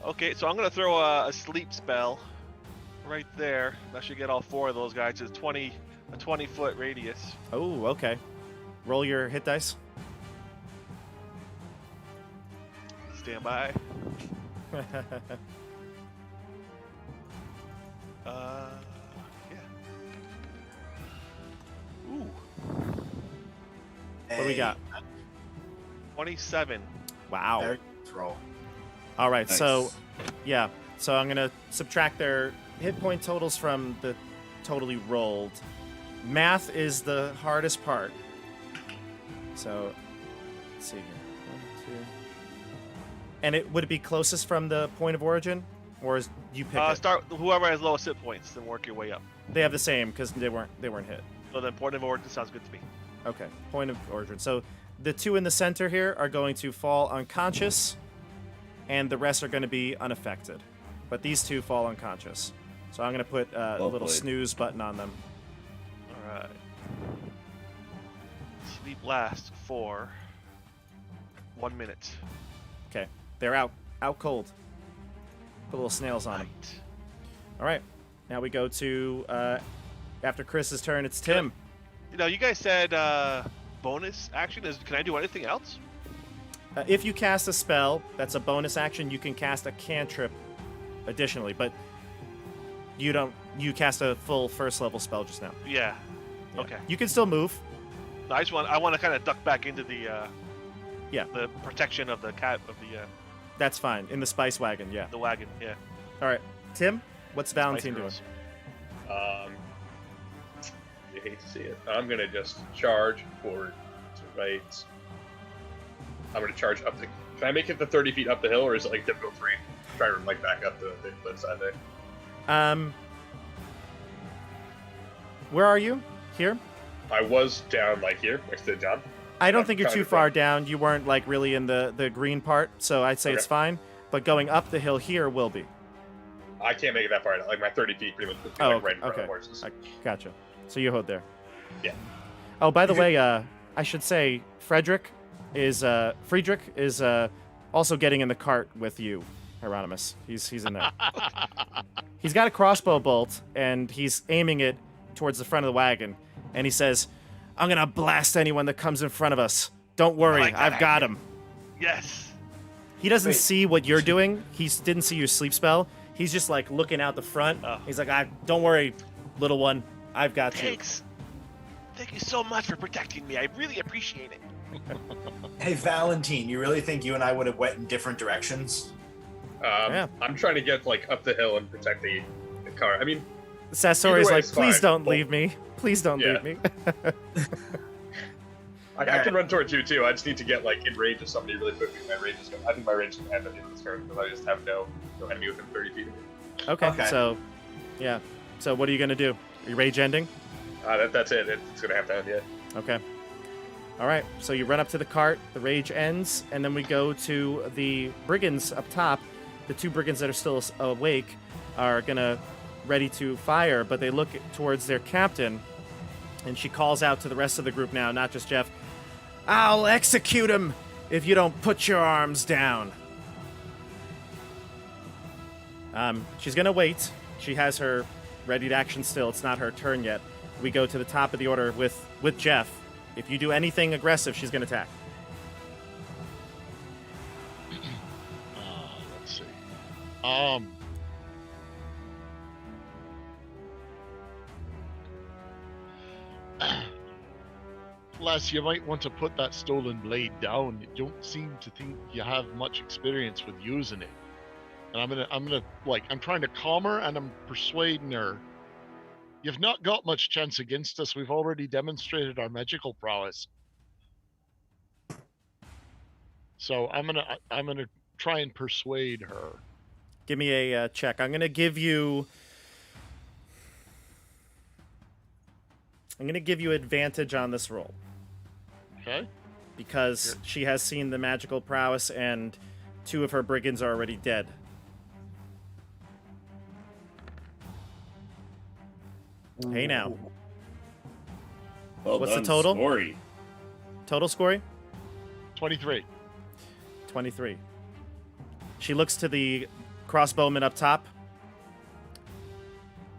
Okay, so I'm going to throw a sleep spell right there. That should get all 4 of those guys. It's a 20-foot radius. Oh, okay. Roll your hit dice. Stand by. Yeah. Ooh, What do we got? 27. Wow. There, roll. All right, Nice. so, yeah. So I'm going to subtract their hit point totals from the totally rolled. Math is the hardest part. So, let's see here. 1, 2. And would it be closest from the point of origin? Or is you pick it? Start whoever has lowest hit points, then work your way up. They have the same because they weren't hit. So then point of origin sounds good to me. Okay, point of origin. So the 2 in the center here are going to fall unconscious, and the rest are going to be unaffected. But these 2 fall unconscious. So I'm going to put a little played. snooze button on them. All right. Sleep lasts for 1 minute. Okay, they're out cold. Put little snails on them. Right. All right, now we go to after Chris's turn. It's Tim. You know, you guys said bonus action. Can I do anything else? If you cast a spell, that's a bonus action. You can cast a cantrip additionally, but you don't. You cast a full first level spell just now. Yeah. Yeah. Okay. You can still move. No, I want to kind of duck back into the Yeah. the protection of the cat of That's fine. In the spice wagon, yeah. the wagon. Yeah. All right, Tim. What's Valentine doing? Spice You hate to see it. I'm gonna just charge forward to right. I'm gonna charge up the. Can I make it the 30 feet up the hill, or is it like difficult terrain? Try to like back up the cliffside there. Where are you? Here? I was down like here next to John. I don't Yeah, think you're trying too to far find- down. You weren't like really in the green part, so I'd say it's Okay. fine. But going up the hill here will be. I can't make it that far. Like my 30 feet pretty much puts me Oh, like right in front okay. of the horses. Gotcha. So you hold there. Yeah. Oh, by the way, I should say Friedrich is also getting in the cart with you, Hieronymus. He's in there. He's got a crossbow bolt and he's aiming it towards the front of the wagon, and he says, "I'm gonna blast anyone that comes in front of us. Don't worry, like that I've got him." Yes. He doesn't Wait. see what you're doing. He didn't see your sleep spell. He's just like looking out the front. Oh. He's like, "Don't worry, little one. I've got you." Thanks. Thank you so much for protecting me. I really appreciate it. Hey, Valentine, you really think you and I would have went in different directions? Yeah. I'm trying to get like up the hill and protect the car. I mean, Sasori's way like, is "Please fine. don't Well, leave me. Please don't yeah. leave me." I can run towards you too. I just need to get like in range of somebody really quickly. My range is. I think my range is going to end at the end of this turn because I just have no enemy within 30 feet of me. Okay, Okay. so, yeah. So what are you going to do? Are you rage ending? That's it. It's going to have to end. Yeah. Okay. All right, so you run up to the cart, the rage ends, and then we go to the brigands up top. The two brigands that are still awake are going to ready to fire, but they look towards their captain, and she calls out to the rest of the group now, not just Jeff. "I'll execute him if you don't put your arms down." She's going to wait. She has her ready to action still. It's not her turn yet. We go to the top of the order with Jeff. If you do anything aggressive, she's going to attack. Let's see. Les, you might want to put that stolen blade down. You don't seem to think you have much experience with using it. And I'm trying to calm her and I'm persuading her. You've not got much chance against us. We've already demonstrated our magical prowess. So I'm gonna try and persuade her. Give me a check. I'm going to give you advantage on this roll Okay. because she has seen the magical prowess and two of her brigands are already dead. Hey now. Well What's the done, total? Story. Total score? 23. 23. She looks to the crossbowman up top.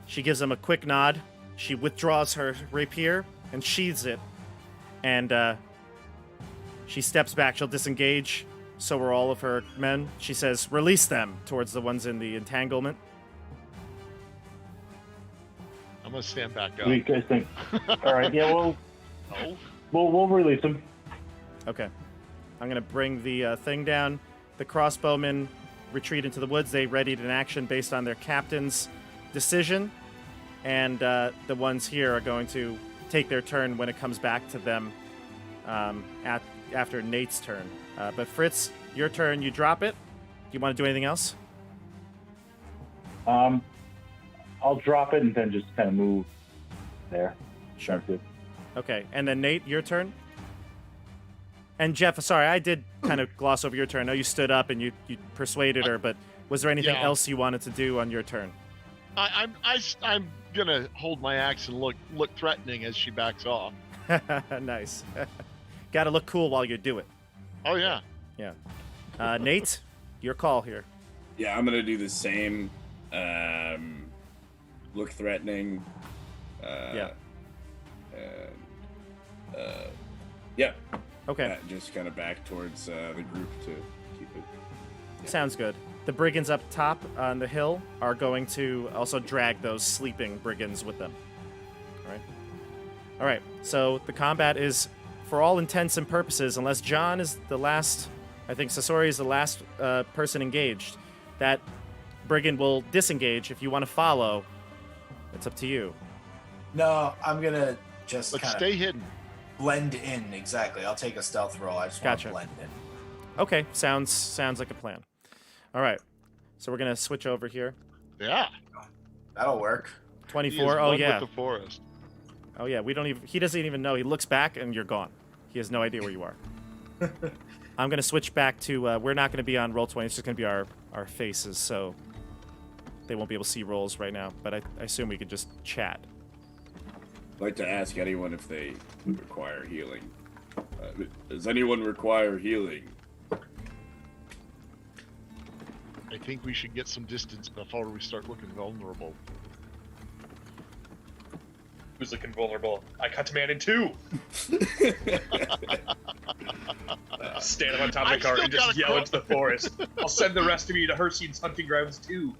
She gives him a quick nod. She withdraws her rapier and sheathes it. And she steps back. She'll disengage. So are all of her men. She says, "Release them," towards the ones in the entanglement. I'm gonna stand back What up. do you guys think? All right, yeah, No. we'll release them. Okay. I'm going to bring the thing down. The crossbowmen retreat into the woods. They readied an action based on their captain's decision. And the ones here are going to take their turn when it comes back to them after Nate's turn. But Fritz, your turn. You drop it. Do you want to do anything else? I'll drop it and then just kind of move there. Sure. Sounds good. Okay. And then Nate, your turn. And Jeff, sorry, I did kind of gloss over your turn. I know you stood up and you persuaded her, but was there anything Yeah. else you wanted to do on your turn? I'm gonna hold my axe and look threatening as she backs off. Nice. Got to look cool while you do it. Oh yeah. Yeah. Nate, your call here. Yeah, I'm gonna do the same. Look threatening. Yeah. And, yeah. Okay. Just kind of back towards the group to keep it. Sounds good. The brigands up top on the hill are going to also drag those sleeping brigands with them. All right. All right. So the combat is, for all intents and purposes, unless John is the last, I think Sasori is the last person engaged, that brigand will disengage. If you want to follow, it's up to you. No, I'm gonna just But kind stay of hidden. blend in. Exactly. I'll take a stealth roll. I just want Gotcha. to blend in. Okay. Sounds like a plan. All right. So we're gonna switch over here. Yeah. That'll work. He is 24. Oh one yeah. With the forest. Oh yeah. We don't even. He doesn't even know. He looks back and you're gone. He has no idea where you are. I'm going to switch back to, we're not going to be on Roll20. It's just going to be our faces, so they won't be able to see rolls right now. But I assume we could just chat. I'd like to ask anyone if they would require healing. Does anyone require healing? I think we should get some distance before we start looking vulnerable. Who's looking vulnerable? I cut a man in two. Stand up on top of the I've cart still and just got a yell crow. into the forest. I'll send the rest of you to Hershey's hunting grounds too.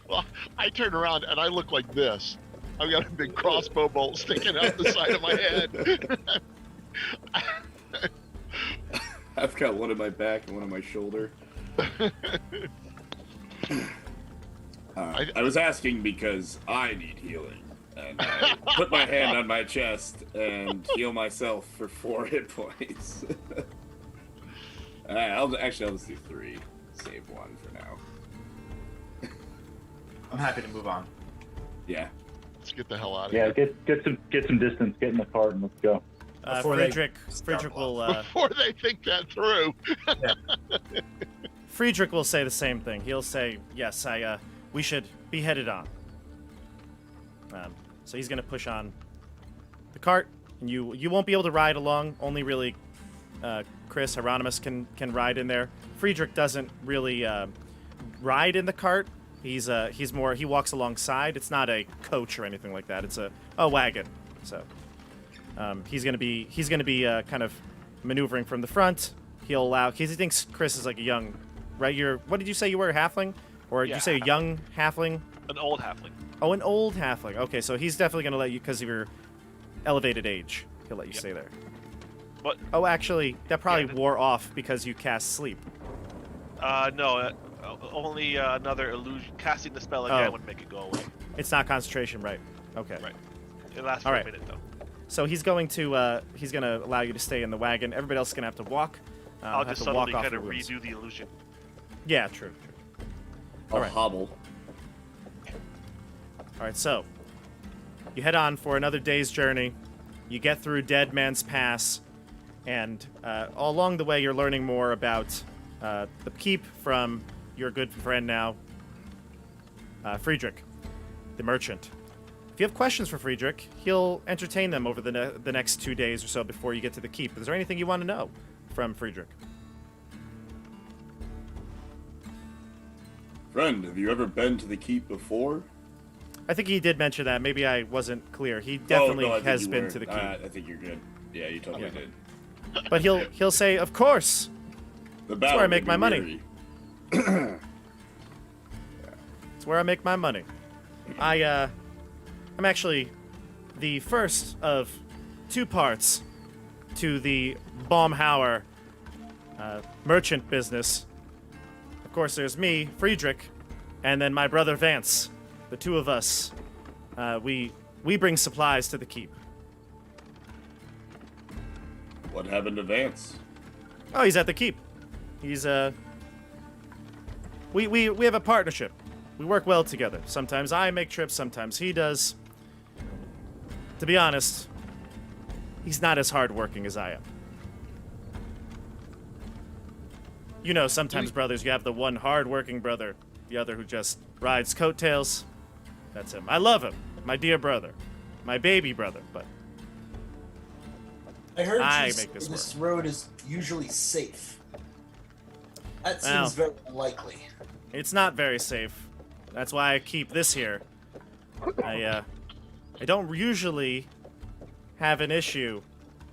Well, I turn around and I look like this. I've got a big crossbow bolt sticking out the side of my head. I've got one in my back and one on my shoulder. I was asking because I need healing. And I put my hand on my chest and heal myself for 4 hit points. I'll just do 3. Save 1 for now. I'm happy to move on. Yeah. Let's get the hell out of Yeah, here. get some distance. Get in the cart and let's go. Before they Friedrich will Before they think that through. Friedrich will say the same thing. He'll say, "Yes, we should be headed on." So he's going to push on the cart, and you won't be able to ride along. Only really Chris Hieronymus can ride in there. Friedrich doesn't really ride in the cart. He walks alongside. It's not a coach or anything like that. It's a wagon. So he's gonna be kind of maneuvering from the front. He'll allow. He thinks Chris is like a young, right? What did you say you were, a halfling, or did Yeah, you say a young halfling? An old halfling. Oh, an old halfling. Okay, so he's definitely gonna let you because of your elevated age. He'll let you stay there. But Oh, actually, that probably Yeah, wore off because you cast sleep. no, only another illusion. Casting the spell again Oh. would make it go away. It's not concentration, right? Okay. Right. It lasts All for right. a minute though. So he's going to allow you to stay in the wagon. Everybody else is gonna have to walk. I'll have just to walk suddenly off kind the of wounds. redo the illusion. Yeah, true. I'll Alright. hobble. All right, so you head on for another day's journey. You get through Dead Man's Pass, and all along the way, you're learning more about the keep from your good friend now, Friedrich, the merchant. If you have questions for Friedrich, he'll entertain them over the next 2 days or so before you get to the keep. Is there anything you want to know from Friedrich? Friend, have you ever been to the keep before? I think he did mention that. Maybe I wasn't clear. He definitely I think has you been were. to the keep. I think you're good. Yeah, you totally Okay. did. But he'll say, "Of course." The That's where I make my money. weary. It's where I make my money. I'm actually the first of 2 parts to the Baumhauer merchant business. Of course, there's me, Friedrich, and then my brother Vance. The 2 of us, we bring supplies to the keep. What happened to Vance? Oh, he's at the keep. He's we have a partnership. We work well together. Sometimes I make trips, sometimes he does. To be honest, he's not as hardworking as I am. You know, sometimes brothers, you have the one hardworking brother, the other who just rides coattails. That's him. I love him, my dear brother, my baby brother. But I heard I you say make this this road is usually safe. That Well. seems very unlikely. it's not very safe. That's why I keep this here. I don't usually have an issue,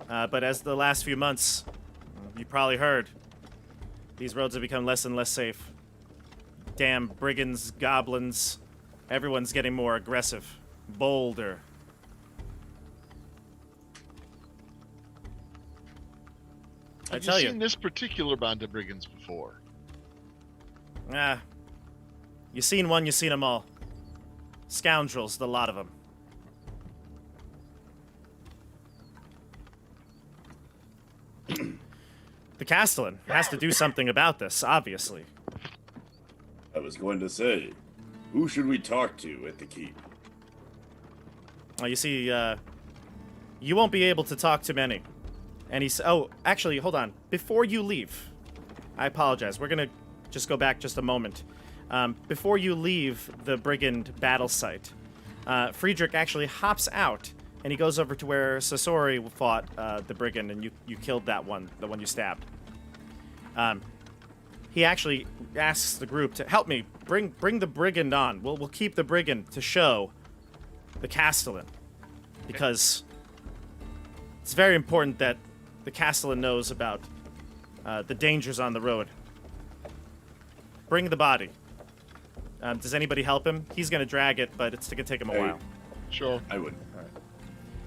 but as the last few months, you probably heard, these roads have become less and less safe. Damn brigands, goblins, everyone's getting more aggressive, bolder. I Have tell you you, seen this particular band of brigands before? you seen one, you seen them all. Scoundrels, the lot of them. The Castellan has to do something about this, obviously. I was going to say, who should we talk to at the keep? Well, you see, You won't be able to talk to many. And he's... Oh, actually, hold on. Before you leave, I apologize. We're going to just go back just a moment. Before you leave the brigand battle site, Friedrich actually hops out, and he goes over to where Sasori fought the brigand, and you killed that one, the one you stabbed. He actually asks the group to help me bring the brigand on. We'll keep the brigand to show the Castellan, because it's very important that the Castellan knows about the dangers on the road. Bring the body. Does anybody help him? He's going to drag it, but it's going to take him a while. Sure. I would.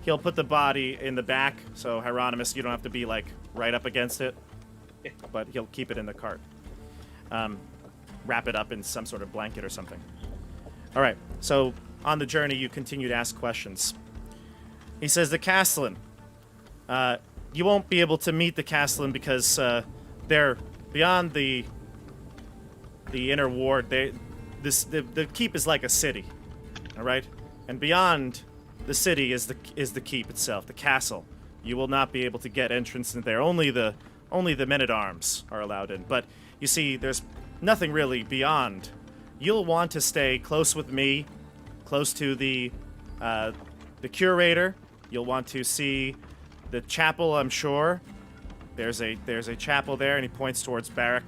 He'll put the body in the back, so Hieronymus, you don't have to be, like, right up against it. But he'll keep it in the cart. Wrap it up in some sort of blanket or something. All right, so on the journey, you continue to ask questions. He says, the Castellan. You won't be able to meet the Castellan because they're beyond the inner ward. The keep is like a city, all right? And beyond the city is the keep itself, the castle. You will not be able to get entrance in there. Only the men-at-arms are allowed in. But you see, there's nothing really beyond. You'll want to stay close with me, close to the curator. You'll want to see the chapel, I'm sure. There's a chapel there, and he points towards Barrack.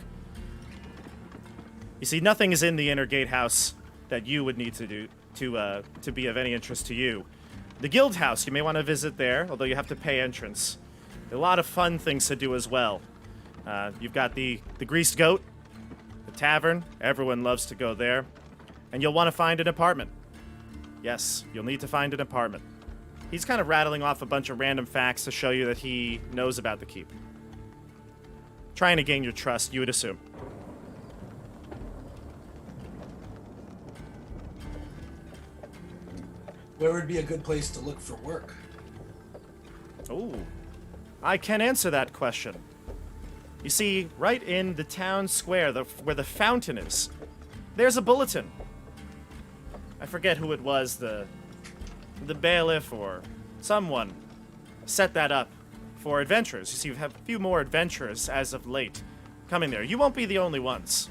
You see, nothing is in the inner gatehouse that you would need to do to be of any interest to you. The guild house, you may want to visit there, although you have to pay entrance. A lot of fun things to do as well. You've got the greased goat, the tavern. Everyone loves to go there. And you'll want to find an apartment. Yes, you'll need to find an apartment. He's kind of rattling off a bunch of random facts to show you that he knows about the keep. Trying to gain your trust, you would assume. Where would be a good place to look for work? Oh, I can answer that question. You see, right in the town square, where the fountain is, there's a bulletin. I forget who it was, the bailiff or someone set that up for adventurers. You see, you have a few more adventurers as of late coming there. You won't be the only ones.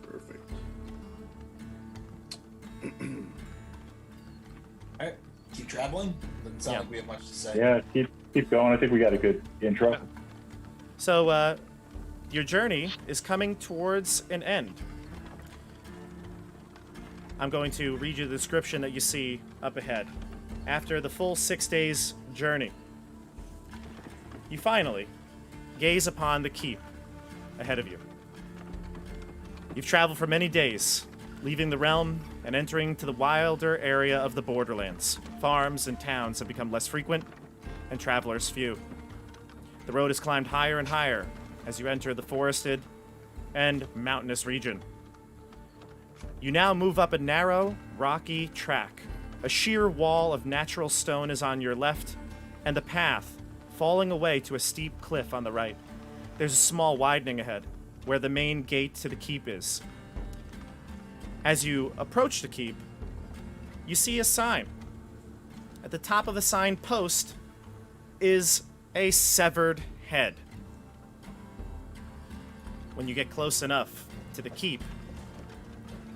Perfect. All right, keep traveling. Doesn't sound Yeah. like we have much to say. Yeah, keep going. I think we got a good intro. So, your journey is coming towards an end. I'm going to read you the description that you see up ahead. After the full 6 days' journey, you finally gaze upon the keep ahead of you. You've traveled for many days, leaving the realm and entering to the wilder area of the Borderlands. Farms and towns have become less frequent, and travelers few. The road has climbed higher and higher as you enter the forested and mountainous region. You now move up a narrow, rocky track. A sheer wall of natural stone is on your left, and the path falling away to a steep cliff on the right. There's a small widening ahead, where the main gate to the keep is. As you approach the keep, you see a sign. At the top of the sign post is a severed head. When you get close enough to the keep,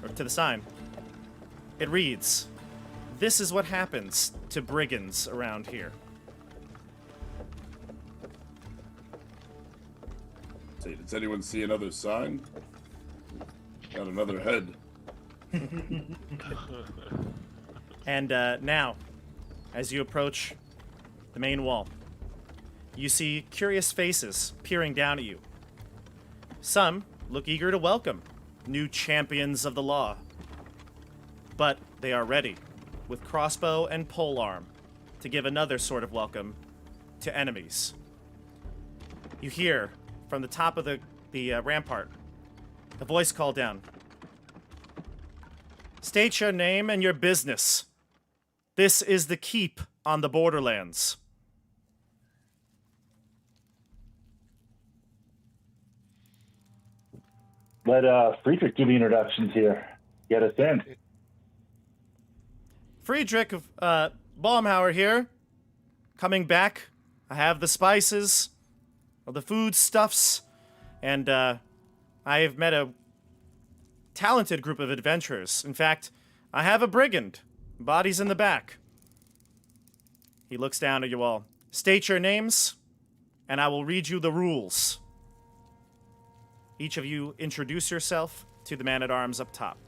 or to the sign, it reads, "This is what happens to brigands around here." Say, does anyone see another sign? Got another head. And now, as you approach the main wall, you see curious faces peering down at you. Some look eager to welcome new champions of the law, but they are ready with crossbow and polearm to give another sort of welcome to enemies. You hear from the top of the rampart a voice call down. "State your name and your business. This is the keep on the Borderlands." let Friedrich do the introductions here. Get us in. Friedrich Baumhauer here. Coming back. I have the spices, the foodstuffs, and I have met a talented group of adventurers. In fact, I have a brigand. Body's in the back. He looks down at you all. State your names, and I will read you the rules. Each of you introduce yourself to the man-at-arms up top.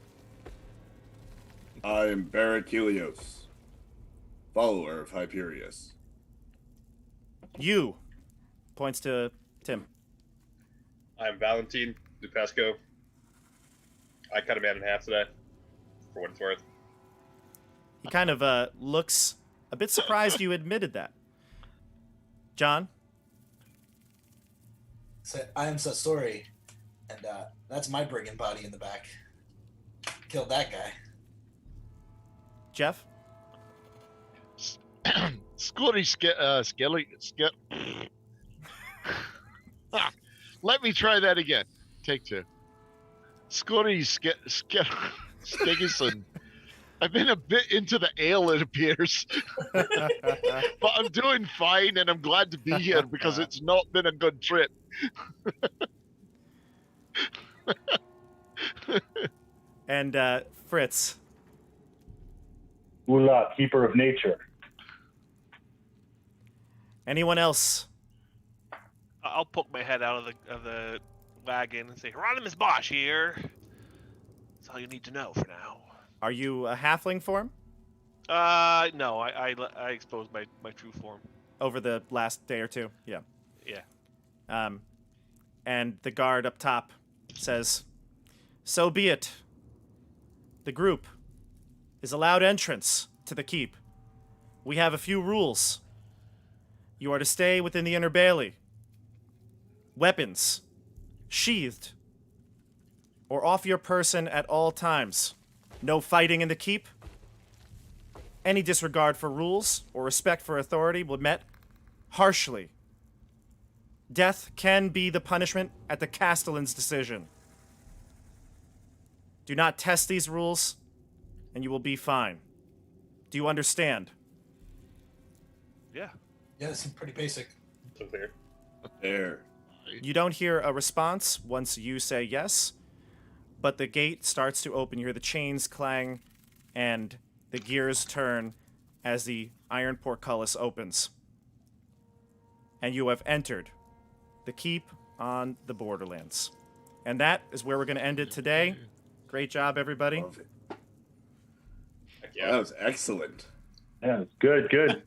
I am Barrett Helios, follower of Hyperius. You, points to Tim. I'm Valentin Lupesco. I cut a man in half today, for what it's worth. He kind of looks a bit surprised you admitted that. John? I am Sasori, and that's my brigand body in the back. Killed that guy. Jeff? Skelly. Let me try that again. Take two. Skelly Stegison. I've been a bit into the ale, it appears. But I'm doing fine, and I'm glad to be here because it's not been a good trip. And Fritz. Ula, keeper of nature. Anyone else? I'll poke my head out of the wagon and say, Hieronymus Bosch here. That's all you need to know for now. Are you a halfling form? No, I exposed my true form. Over the last day or two? Yeah. Yeah. And the guard up top says, so be it. The group is allowed entrance to the keep. We have a few rules. You are to stay within the inner bailey. Weapons, sheathed, or off your person at all times. No fighting in the keep. Any disregard for rules or respect for authority will be met harshly. Death can be the punishment at the Castellan's decision. Do not test these rules, and you will be fine. Do you understand? Yeah. Yeah, this is pretty basic. So clear. There. You don't hear a response once you say yes, but the gate starts to open. You hear the chains clang, and the gears turn as the iron portcullis opens. And you have entered the keep on the Borderlands. And that is where we're going to end it today. Great job, everybody. Love it. Heck That yeah. was excellent. Yeah, good.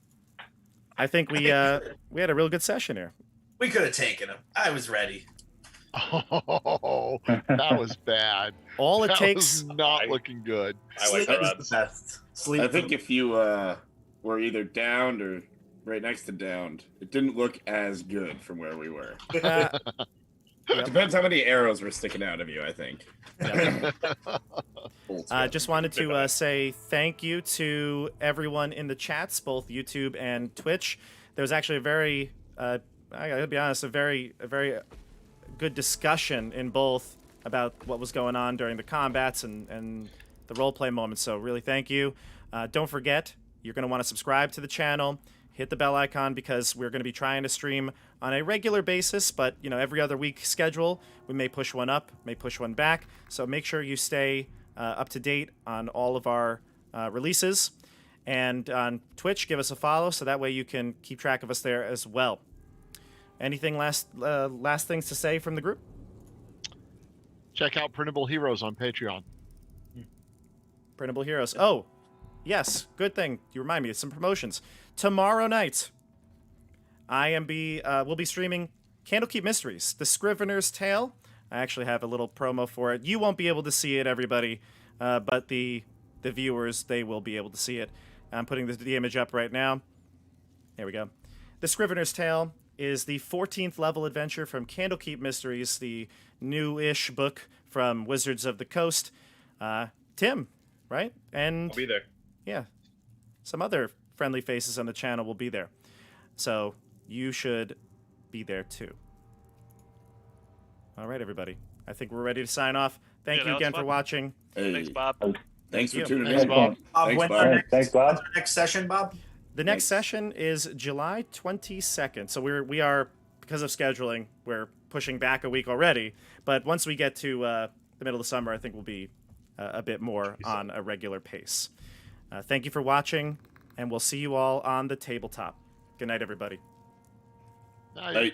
I think we had a real good session here. We could have taken him. I was ready. Oh, that was bad. All it That takes... was not looking good. I like Sleep that is odds. the best. Sleep. I think if you were either downed or right next to downed, it didn't look as good from where we were. Yep. Depends how many arrows were sticking out of you, I think. Just wanted to say thank you to everyone in the chats, both YouTube and Twitch. There was actually a very, I gotta be honest, a very good discussion in both about what was going on during the combats and the roleplay moments. So really thank you. Don't forget, you're going to want to subscribe to the channel. Hit the bell icon because we're going to be trying to stream on a regular basis, but every other week schedule. We may push one up, may push one back. So make sure you stay up to date on all of our releases. And on Twitch, give us a follow so that way you can keep track of us there as well. Anything last things to say from the group? Check out Printable Heroes on Patreon. Printable Heroes. Oh, yes. Good thing you remind me of some promotions. Tomorrow night, we'll be streaming Candlekeep Mysteries, The Scrivener's Tale. I actually have a little promo for it. You won't be able to see it, everybody, but the viewers, they will be able to see it. I'm putting the image up right now. There we go. The Scrivener's Tale is the 14th level adventure from Candlekeep Mysteries, the new-ish book from Wizards of the Coast. Tim, right? And I'll be there. yeah, some other friendly faces on the channel will be there. So you should be there too. All right, everybody. I think we're ready to sign off. Thank Yeah, you that was again for fun. watching. Hey, Thanks, Bob. thanks for you. tuning Thanks, in. Bob. Thanks, when's Bob. our next, Thanks, Bob. when's our next session, Bob? The next Thanks. session is July 22nd. So we are, because of scheduling, we're pushing back a week already. But once we get to the middle of the summer, I think we'll be a bit more on a regular pace. Thank you for watching, and we'll see you all on the tabletop. Good night, everybody. Night. Hey.